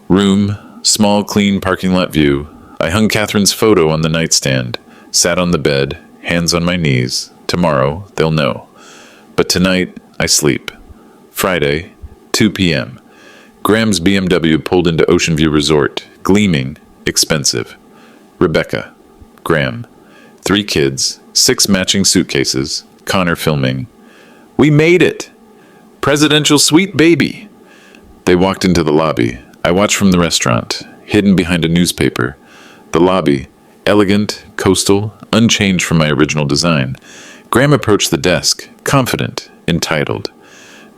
Room, small, clean parking lot view. I hung Catherine's photo on the nightstand, sat on the bed, hands on my knees. Tomorrow, they'll know. But tonight, I sleep. Friday, 2 p.m. Graham's BMW pulled into Ocean View Resort, gleaming, expensive. Rebecca, Graham, 3 kids, 6 matching suitcases, Connor filming. We made it! Presidential suite, baby! They walked into the lobby. I watched from the restaurant, hidden behind a newspaper. The lobby, elegant, coastal, unchanged from my original design. Graham approached the desk, confident, entitled.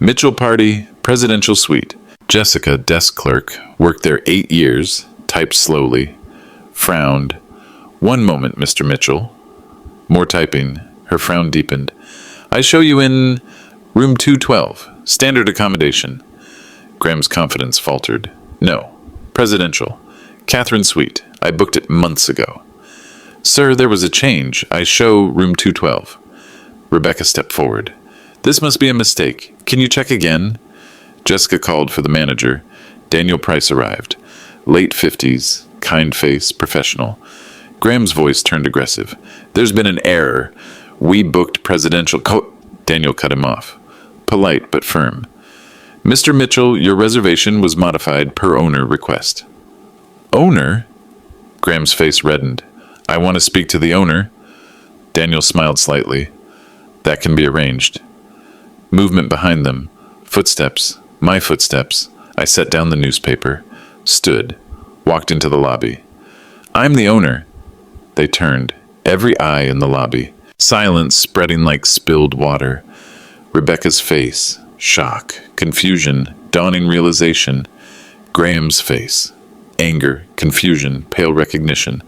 Mitchell Party, Presidential Suite. Jessica, desk clerk, worked there 8 years, typed slowly, frowned. One moment, Mr. Mitchell. More typing, her frown deepened. I show you in room 212, standard accommodation. Graham's confidence faltered. No, presidential. Catherine Suite. I booked it months ago. Sir, there was a change. I show room 212. Rebecca stepped forward. This must be a mistake. Can you check again? Jessica called for the manager. Daniel Price arrived. Late 50s, kind face, professional. Graham's voice turned aggressive. There's been an error. We booked presidential Daniel cut him off. Polite but firm. Mr. Mitchell, your reservation was modified per owner request. Owner? Graham's face reddened. I want to speak to the owner. Daniel smiled slightly. That can be arranged. Movement behind them. Footsteps. My footsteps. I set down the newspaper. Stood. Walked into the lobby. I'm the owner. They turned. Every eye in the lobby. Silence spreading like spilled water. Rebecca's face. Shock. Confusion. Dawning realization. Graham's face. Anger. Confusion. Pale recognition.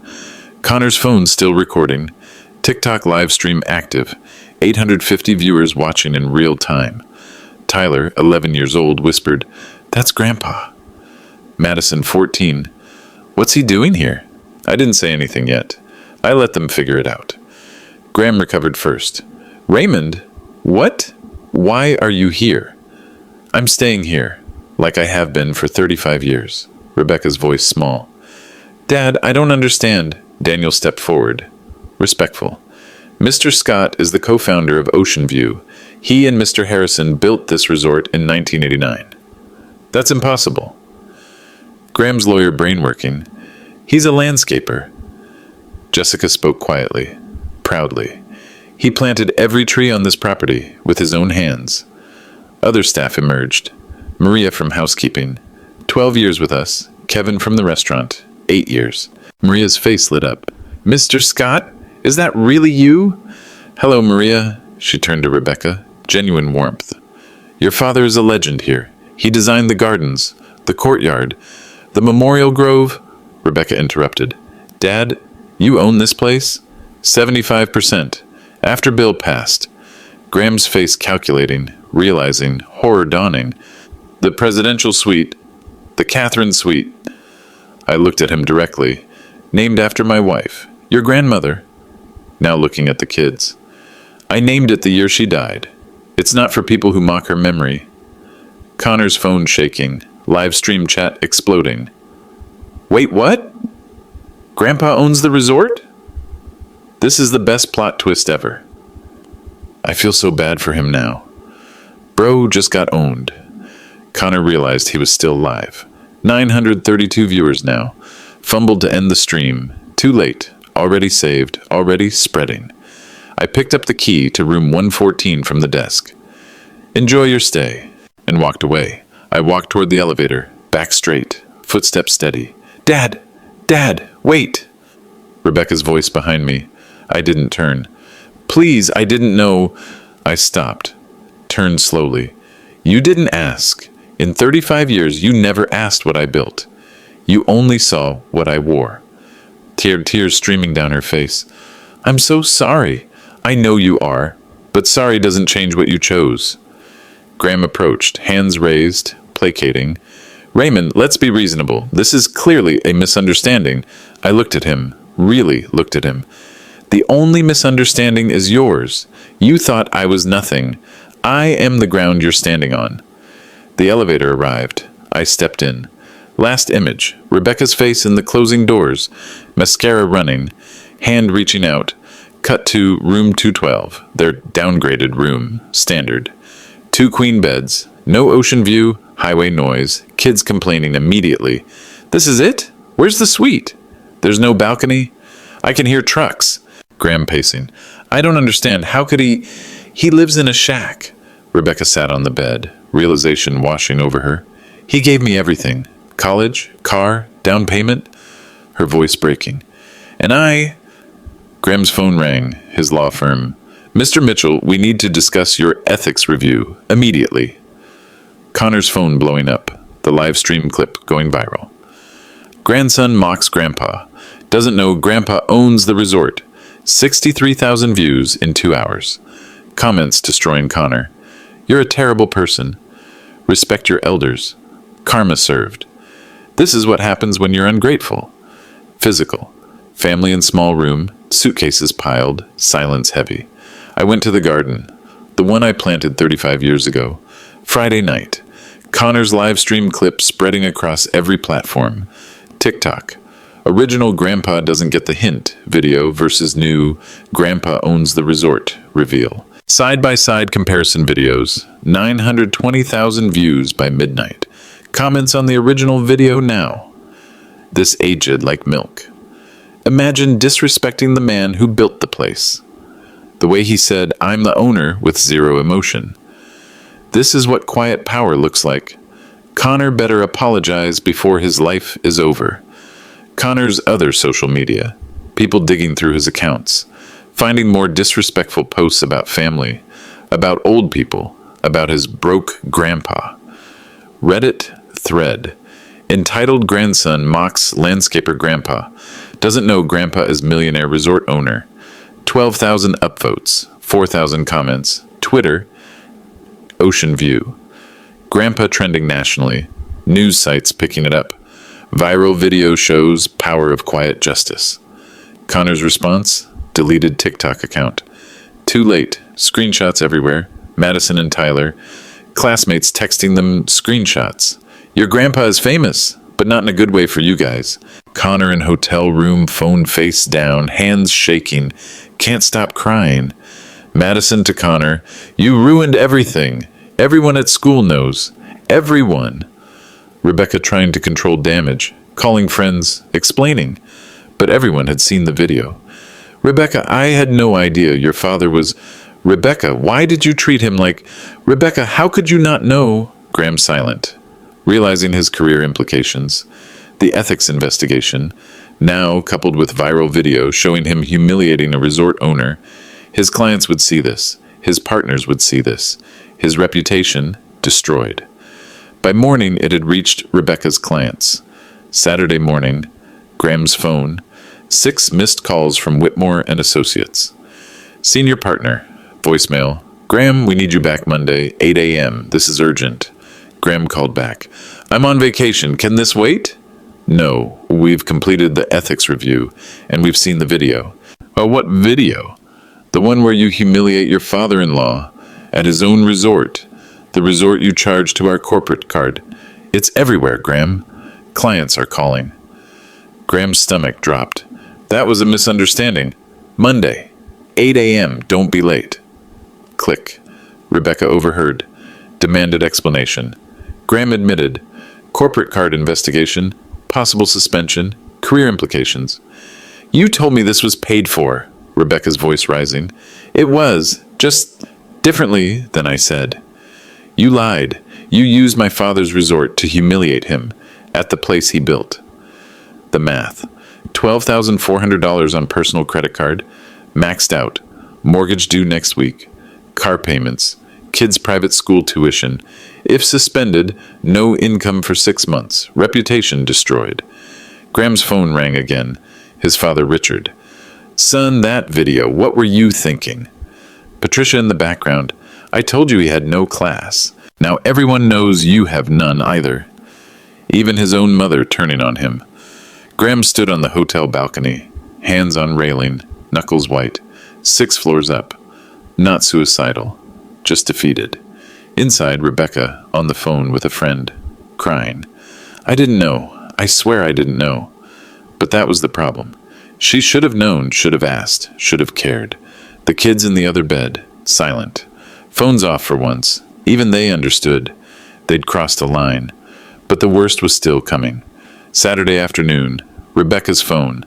Connor's phone still recording. TikTok live stream active. 850 viewers watching in real time. Tyler, 11 years old, whispered, That's Grandpa. Madison, 14. What's he doing here? I didn't say anything yet. I let them figure it out. Graham recovered first. Raymond? What? Why are you here? I'm staying here, like I have been for 35 years. Rebecca's voice small. Dad, I don't understand. Daniel stepped forward. Respectful. Mr. Scott is the co-founder of Ocean View. He and Mr. Harrison built this resort in 1989. That's impossible. Graham's lawyer brainworking. He's a landscaper. Jessica spoke quietly, proudly. He planted every tree on this property with his own hands. Other staff emerged. Maria from housekeeping. 12 years with us. Kevin from the restaurant. 8 years. Maria's face lit up. Mr. Scott? Is that really you? Hello, Maria. She turned to Rebecca, genuine warmth. Your father is a legend here. He designed the gardens, the courtyard, the memorial grove. Rebecca interrupted. Dad, you own this place? 75%. After Bill passed. Graham's face calculating, realizing, horror dawning. The presidential suite. The Catherine suite. I looked at him directly. Named after my wife. Your grandmother. Now looking at the kids. I named it the year she died. It's not for people who mock her memory. Connor's phone shaking. Live stream chat exploding. Wait, what? Grandpa owns the resort? This is the best plot twist ever. I feel so bad for him now. Bro just got owned. Connor realized he was still live. 932 viewers now. Fumbled to end the stream. Too late. Already saved. Already spreading. I picked up the key to room 114 from the desk. Enjoy your stay. And walked away. I walked toward the elevator. Back straight. Footsteps steady. Dad! Dad! Wait! Rebecca's voice behind me. I didn't turn. Please, I didn't know. I stopped. Turned slowly. You didn't ask. In 35 years, you never asked what I built. You only saw what I wore. Tears streaming down her face. I'm so sorry. I know you are, but sorry doesn't change what you chose. Graham approached, hands raised, placating. Raymond, let's be reasonable. This is clearly a misunderstanding. I looked at him, really looked at him. The only misunderstanding is yours. You thought I was nothing. I am the ground you're standing on. The elevator arrived. I stepped in. Last image, Rebecca's face in the closing doors, mascara running, hand reaching out. Cut to room 212, their downgraded room, standard. 2 queen beds, no ocean view, highway noise, kids complaining immediately. This is it? Where's the suite? There's no balcony? I can hear trucks. Graham pacing. I don't understand. How could he? He lives in a shack. Rebecca sat on the bed, realization washing over her. He gave me everything. College, car, down payment. Her voice breaking. And I... Graham's phone rang, his law firm. Mr. Mitchell, we need to discuss your ethics review immediately. Connor's phone blowing up, the live stream clip going viral. Grandson mocks grandpa. Doesn't know grandpa owns the resort. 63,000 views in 2 hours. Comments destroying Connor. You're a terrible person. Respect your elders. Karma served. This is what happens when you're ungrateful. Physical. Family in small room, suitcases piled, silence heavy. I went to the garden, the one I planted 35 years ago. Friday night. Connor's live stream clip spreading across every platform. TikTok. Original Grandpa Doesn't Get the Hint video versus new Grandpa Owns the Resort reveal. Side-by-side comparison videos. 920,000 views by midnight. Comments on the original video now. This aged like milk. Imagine disrespecting the man who built the place. The way he said, I'm the owner, with zero emotion. This is what quiet power looks like. Connor better apologize before his life is over. Connor's other social media. People digging through his accounts. Finding more disrespectful posts about family. About old people. About his broke grandpa. Reddit thread. Entitled grandson mocks landscaper grandpa. Doesn't know grandpa is millionaire resort owner. 12,000 upvotes. 4,000 comments. Twitter. Ocean view. Grandpa trending nationally. News sites picking it up. Viral video shows power of quiet justice. Connor's response? Deleted TikTok account. Too late. Screenshots everywhere. Madison and Tyler. Classmates texting them screenshots. Your grandpa is famous, but not in a good way for you guys. Connor in hotel room, phone face down, hands shaking. Can't stop crying. Madison to Connor. You ruined everything. Everyone at school knows. Everyone. Rebecca trying to control damage. Calling friends. Explaining. But everyone had seen the video. Rebecca, I had no idea your father was... Rebecca, why did you treat him like... Rebecca, how could you not know... Graham silent. Realizing his career implications. The ethics investigation. Now coupled with viral video showing him humiliating a resort owner. His clients would see this. His partners would see this. His reputation destroyed. By morning, it had reached Rebecca's clients. Saturday morning, Graham's phone, 6 missed calls from Whitmore and Associates. Senior partner, voicemail, Graham, we need you back Monday, 8 a.m. This is urgent. Graham called back. I'm on vacation. Can this wait? No, we've completed the ethics review, and we've seen the video. Well, what video? The one where you humiliate your father-in-law at his own resort, the resort you charge to our corporate card. It's everywhere, Graham. Clients are calling. Graham's stomach dropped. That was a misunderstanding. Monday, 8 a.m., don't be late. Click. Rebecca overheard. Demanded explanation. Graham admitted. Corporate card investigation, possible suspension, career implications. You told me this was paid for, Rebecca's voice rising. It was, just differently than I said. You lied. You used my father's resort to humiliate him at the place he built. The math. $12,400 on personal credit card, maxed out, mortgage due next week, car payments, kids' private school tuition. If suspended, no income for 6 months, reputation destroyed. Graham's phone rang again. His father, Richard. Son, that video, what were you thinking? Patricia in the background. I told you he had no class. Now everyone knows you have none either. Even his own mother turning on him. Graham stood on the hotel balcony, hands on railing, knuckles white, 6 floors up. Not suicidal, just defeated. Inside, Rebecca, on the phone with a friend, crying. I didn't know. I swear I didn't know. But that was the problem. She should have known, should have asked, should have cared. The kids in the other bed, silent. Phones off for once. Even they understood. They'd crossed a line. But the worst was still coming. Saturday afternoon, Rebecca's phone.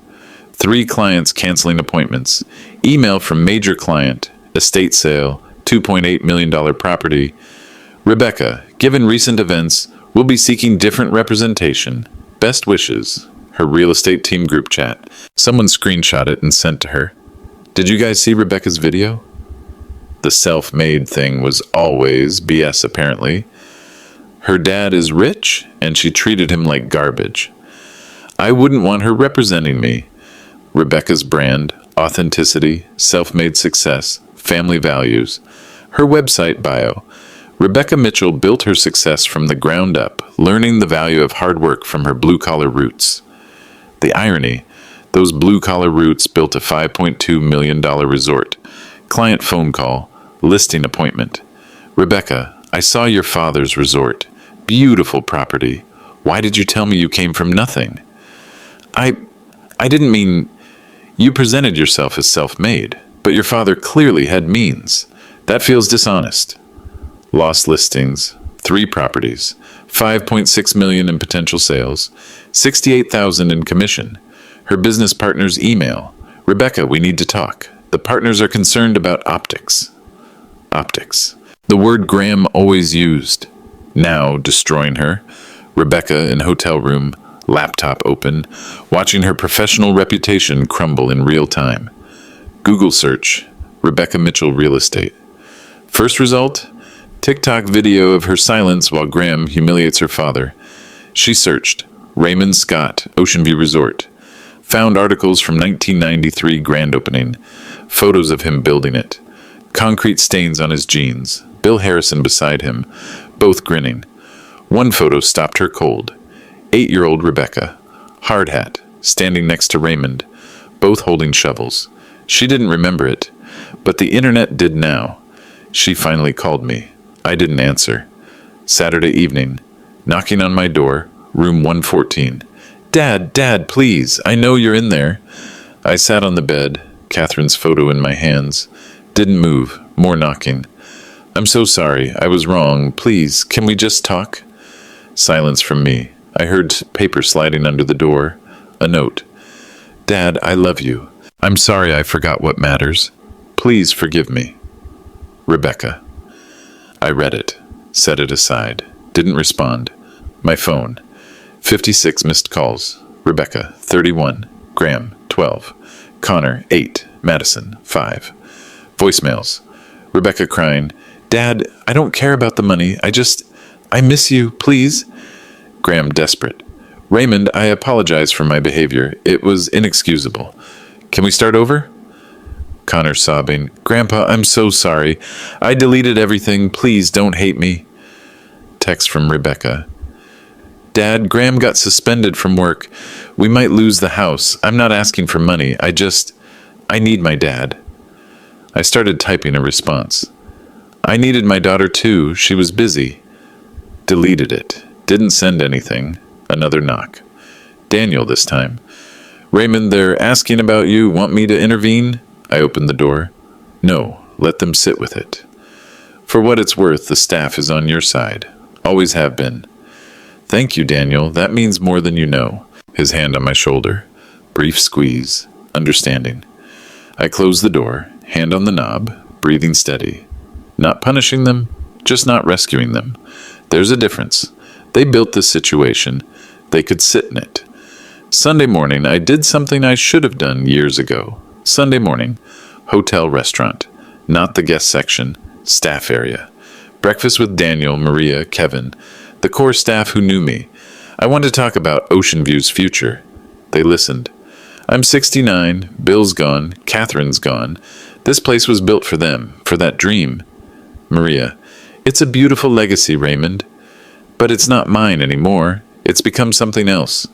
3 clients canceling appointments. Email from major client. Estate sale. $2.8 million property. Rebecca, given recent events, will be seeking different representation. Best wishes. Her real estate team group chat. Someone screenshot it and sent to her. Did you guys see Rebecca's video? The self-made thing was always BS, apparently. Her dad is rich, and she treated him like garbage. I wouldn't want her representing me. Rebecca's brand, authenticity, self-made success, family values. Her website bio. Rebecca Mitchell built her success from the ground up, learning the value of hard work from her blue-collar roots. The irony, those blue-collar roots built a $5.2 million resort. Client phone call, listing appointment. Rebecca, I saw your father's resort. Beautiful property. Why did you tell me you came from nothing? I didn't mean... You presented yourself as self-made, but your father clearly had means. That feels dishonest. Lost listings, 3 properties, $5.6 million in potential sales, $68,000 in commission. Her business partner's email. Rebecca, we need to talk. The partners are concerned about optics. Optics. The word Graham always used. Now destroying her. Rebecca in hotel room, laptop open, watching her professional reputation crumble in real time. Google search, Rebecca Mitchell Real Estate. First result, TikTok video of her silence while Graham humiliates her father. She searched, Raymond Scott, Ocean View Resort. Found articles from 1993 grand opening, photos of him building it. Concrete stains on his jeans, Bill Harrison beside him, both grinning. One photo stopped her cold. 8-year-old Rebecca, hard hat, standing next to Raymond, both holding shovels. She didn't remember it, but the internet did now. She finally called me. I didn't answer. Saturday evening, knocking on my door, room 114. Dad, please, I know you're in there. I sat on the bed, Catherine's photo in my hands. Didn't move, more knocking. I'm so sorry, I was wrong. Please, can we just talk? Silence from me. I heard paper sliding under the door. A note. Dad, I love you. I'm sorry I forgot what matters. Please forgive me. Rebecca. I read it, set it aside, didn't respond. My phone. 56 missed calls. Rebecca, 31. Graham, 12. Connor, 8. Madison, 5. Voicemails. Rebecca crying, Dad, I don't care about the money. I miss you, please. Graham desperate. Raymond, I apologize for my behavior. It was inexcusable. Can we start over? Connor sobbing, Grandpa, I'm so sorry. I deleted everything. Please don't hate me. Text from Rebecca. Dad, Graham got suspended from work. We might lose the house. I'm not asking for money. I need my dad. I started typing a response. I needed my daughter too. She was busy. Deleted it. Didn't send anything. Another knock. Daniel this time. Raymond, they're asking about you. Want me to intervene? I opened the door. No, let them sit with it. For what it's worth, the staff is on your side. Always have been. Thank you, Daniel. That means more than you know. His hand on my shoulder. Brief squeeze. Understanding. I closed the door, hand on the knob, breathing steady. Not punishing them, just not rescuing them. There's a difference. They built this situation. They could sit in it. Sunday morning, I did something I should have done years ago. Sunday morning, hotel restaurant. Not the guest section, staff area. Breakfast with Daniel, Maria, Kevin, the core staff who knew me. I wanted to talk about Ocean View's future. They listened. I'm 69, Bill's gone, Catherine's gone. This place was built for them, for that dream. Maria, it's a beautiful legacy, Raymond. But it's not mine anymore. It's become something else.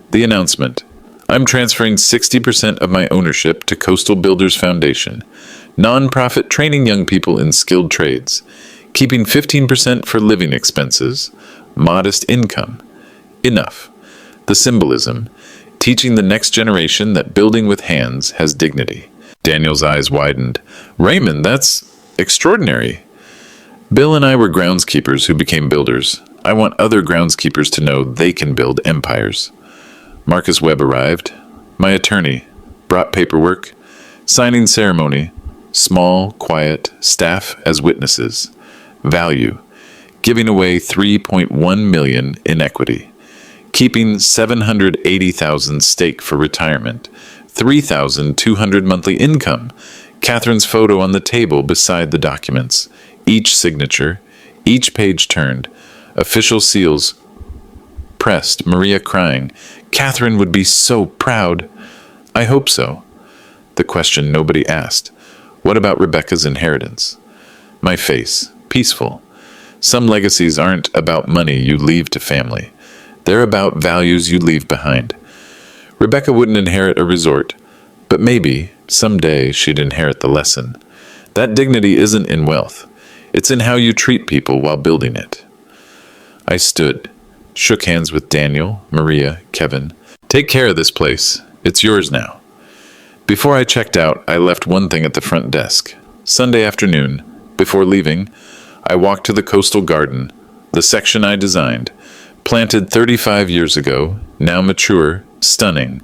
The announcement. I'm transferring 60% of my ownership to Coastal Builders Foundation, nonprofit training young people in skilled trades, keeping 15% for living expenses, modest income. Enough. The symbolism, teaching the next generation that building with hands has dignity. Daniel's eyes widened. Raymond, that's extraordinary. Bill and I were groundskeepers who became builders. I want other groundskeepers to know they can build empires. Marcus Webb arrived. My attorney. Brought paperwork. Signing ceremony. Small, quiet, staff as witnesses. Value. Giving away $3.1 million in equity. Keeping $780,000 stake for retirement. $3,200 monthly income. Catherine's photo on the table beside the documents. Each signature. Each page turned. Official seals pressed. Maria crying. Catherine would be so proud. I hope so. The question nobody asked. What about Rebecca's inheritance? My face. Peaceful. Some legacies aren't about money you leave to family. They're about values you leave behind. Rebecca wouldn't inherit a resort, but maybe, someday, she'd inherit the lesson. That dignity isn't in wealth. It's in how you treat people while building it. I stood, shook hands with Daniel, Maria, Kevin. Take care of this place. It's yours now. Before I checked out, I left one thing at the front desk. Sunday afternoon, before leaving, I walked to the coastal garden, the section I designed, planted 35 years ago, now mature, stunning.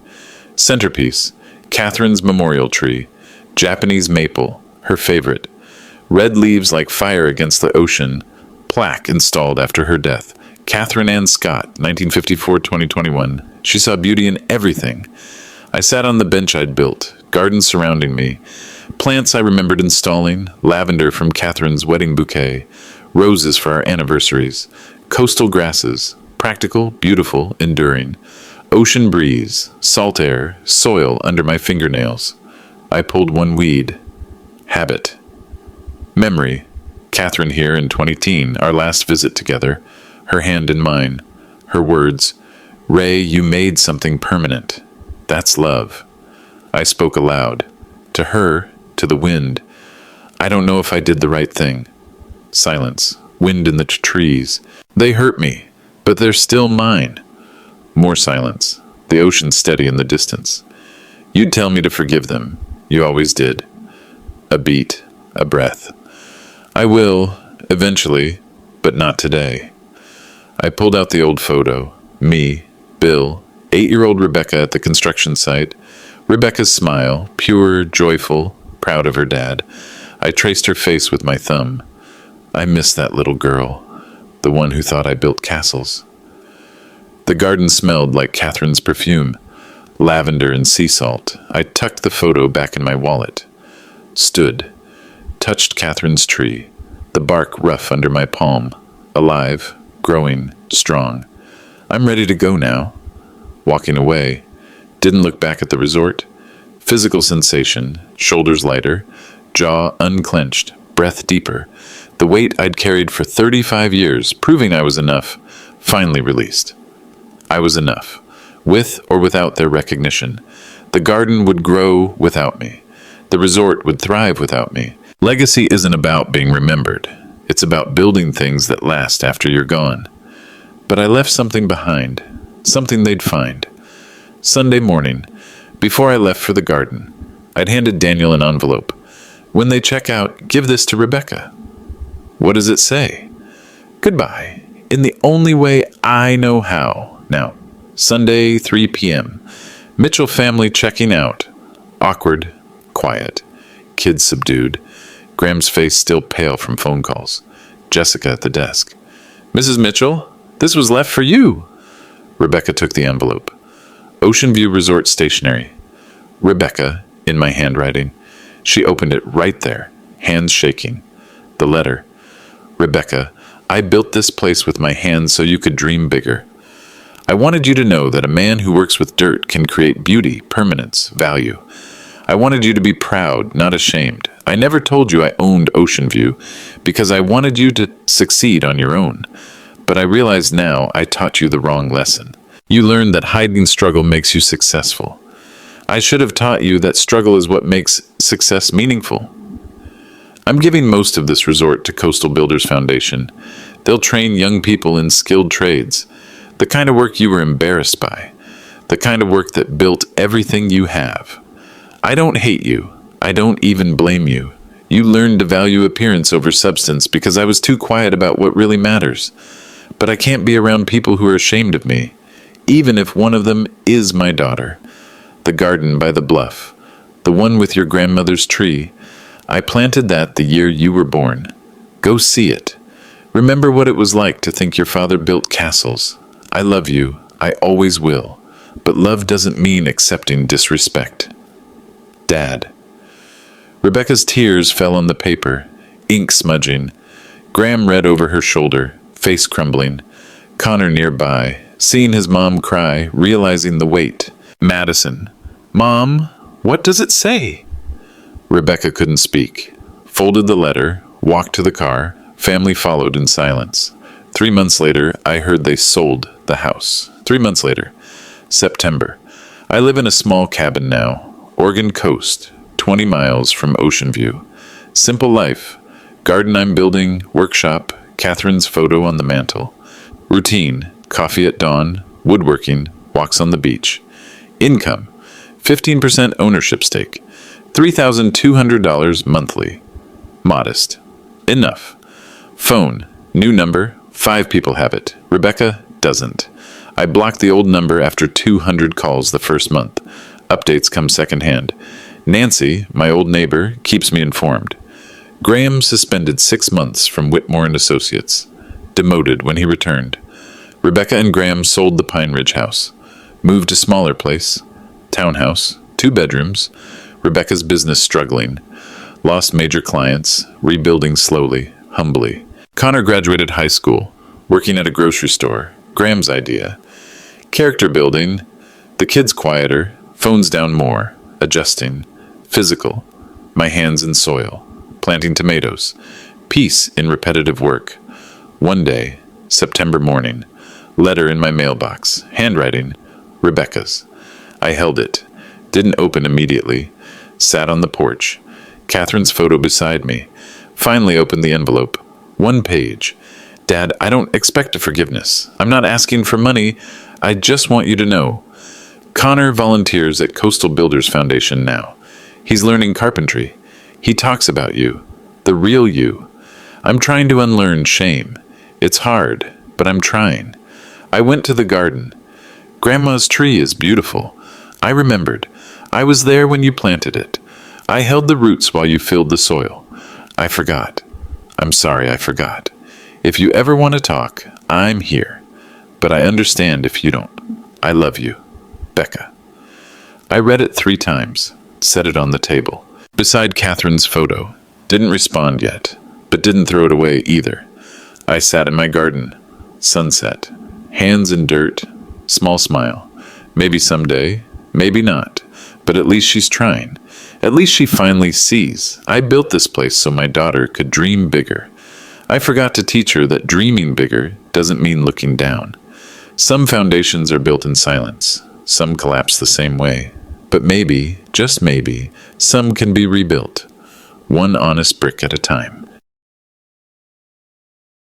Centerpiece, Catherine's memorial tree, Japanese maple, her favorite. Red leaves like fire against the ocean, plaque installed after her death. Catherine Ann Scott, 1954-2021. She saw beauty in everything. I sat on the bench I'd built, gardens surrounding me. Plants I remembered installing, lavender from Catherine's wedding bouquet, roses for our anniversaries, coastal grasses, practical, beautiful, enduring. Ocean breeze, salt air, soil under my fingernails. I pulled one weed. Habit. Memory. Catherine here in 2010, our last visit together. Her hand in mine. Her words. Ray, you made something permanent. That's love. I spoke aloud. To her, to the wind. I don't know if I did the right thing. Silence. Wind in the trees. They hurt me, but they're still mine. More silence. The ocean steady in the distance. You'd tell me to forgive them. You always did. A beat. A breath. I will, eventually, but not today. I pulled out the old photo. Me, Bill, 8-year-old Rebecca at the construction site. Rebecca's smile, pure, joyful, proud of her dad. I traced her face with my thumb. I miss that little girl, the one who thought I built castles. The garden smelled like Catherine's perfume, lavender and sea salt. I tucked the photo back in my wallet. Stood. touched Catherine's tree, the bark rough under my palm, alive, growing, strong. I'm ready to go now. Walking away, didn't look back at the resort. Physical sensation, shoulders lighter, jaw unclenched, breath deeper. The weight I'd carried for 35 years, proving I was enough, finally released. I was enough, with or without their recognition. The garden would grow without me. The resort would thrive without me. Legacy isn't about being remembered. It's about building things that last after you're gone. But I left something behind, something they'd find. Sunday morning, before I left for the garden, I'd handed Daniel an envelope. When they check out, give this to Rebecca. What does it say? Goodbye, in the only way I know how. Now, Sunday, 3 p.m. Mitchell family checking out. Awkward, quiet. Kids subdued. Graham's face still pale from phone calls. Jessica at the desk. Mrs. Mitchell, this was left for you. Rebecca took the envelope. Ocean View Resort Stationery. Rebecca, in my handwriting. She opened it right there, hands shaking. The letter. Rebecca, I built this place with my hands so you could dream bigger. I wanted you to know that a man who works with dirt can create beauty, permanence, value. I wanted you to be proud, not ashamed. I never told you I owned Ocean View because I wanted you to succeed on your own. But I realize now I taught you the wrong lesson. You learned that hiding struggle makes you successful. I should have taught you that struggle is what makes success meaningful. I'm giving most of this resort to Coastal Builders Foundation. They'll train young people in skilled trades, the kind of work you were embarrassed by, the kind of work that built everything you have. I don't hate you. I don't even blame you. You learned to value appearance over substance because I was too quiet about what really matters. But I can't be around people who are ashamed of me, even if one of them is my daughter. The garden by the bluff, the one with your grandmother's tree. I planted that the year you were born. Go see it. Remember what it was like to think your father built castles. I love you. I always will. But love doesn't mean accepting disrespect. Dad. Rebecca's tears fell on the paper, ink smudging. Graham read over her shoulder, face crumbling. Connor nearby, seeing his mom cry, realizing the weight. Madison. Mom, what does it say? Rebecca couldn't speak. Folded the letter, walked to the car. Family followed in silence. 3 months later, I heard they sold the house. 3 months later. September. I live in a small cabin now. Oregon coast, 20 miles from Ocean View. Simple life. Garden I'm building, workshop, Catherine's photo on the mantle. Routine, coffee at dawn, woodworking, walks on the beach. Income, 15% ownership stake, $3,200 monthly. Modest. Enough. Phone, new number, 5 people have it. Rebecca doesn't. I blocked the old number after 200 calls the first month. Updates come secondhand. Nancy, my old neighbor, keeps me informed. Graham suspended 6 months from Whitmore and Associates. Demoted when he returned. Rebecca and Graham sold the Pine Ridge house. Moved to smaller place. Townhouse. 2 bedrooms. Rebecca's business struggling. Lost major clients. Rebuilding slowly, humbly. Connor graduated high school. Working at a grocery store. Graham's idea. Character building. The kids quieter. Phones down more. Adjusting. Physical. My hands in soil. Planting tomatoes. Peace in repetitive work. One day, September morning. Letter in my mailbox. Handwriting. Rebecca's. I held it. Didn't open immediately. Sat on the porch. Catherine's photo beside me. Finally opened the envelope. 1 page. Dad, I don't expect a forgiveness. I'm not asking for money. I just want you to know. Connor volunteers at Coastal Builders Foundation now. He's learning carpentry. He talks about you. The real you. I'm trying to unlearn shame. It's hard, but I'm trying. I went to the garden. Grandma's tree is beautiful. I remembered. I was there when you planted it. I held the roots while you filled the soil. I forgot. I'm sorry I forgot. If you ever want to talk, I'm here. But I understand if you don't. I love you. Becca. I read it 3 times, set it on the table, beside Catherine's photo. Didn't respond yet, but didn't throw it away either. I sat in my garden. Sunset. Hands in dirt. Small smile. Maybe someday, maybe not. But at least she's trying. At least she finally sees. I built this place so my daughter could dream bigger. I forgot to teach her that dreaming bigger doesn't mean looking down. Some foundations are built in silence. Some collapse the same way. But maybe, just maybe, some can be rebuilt. One honest brick at a time.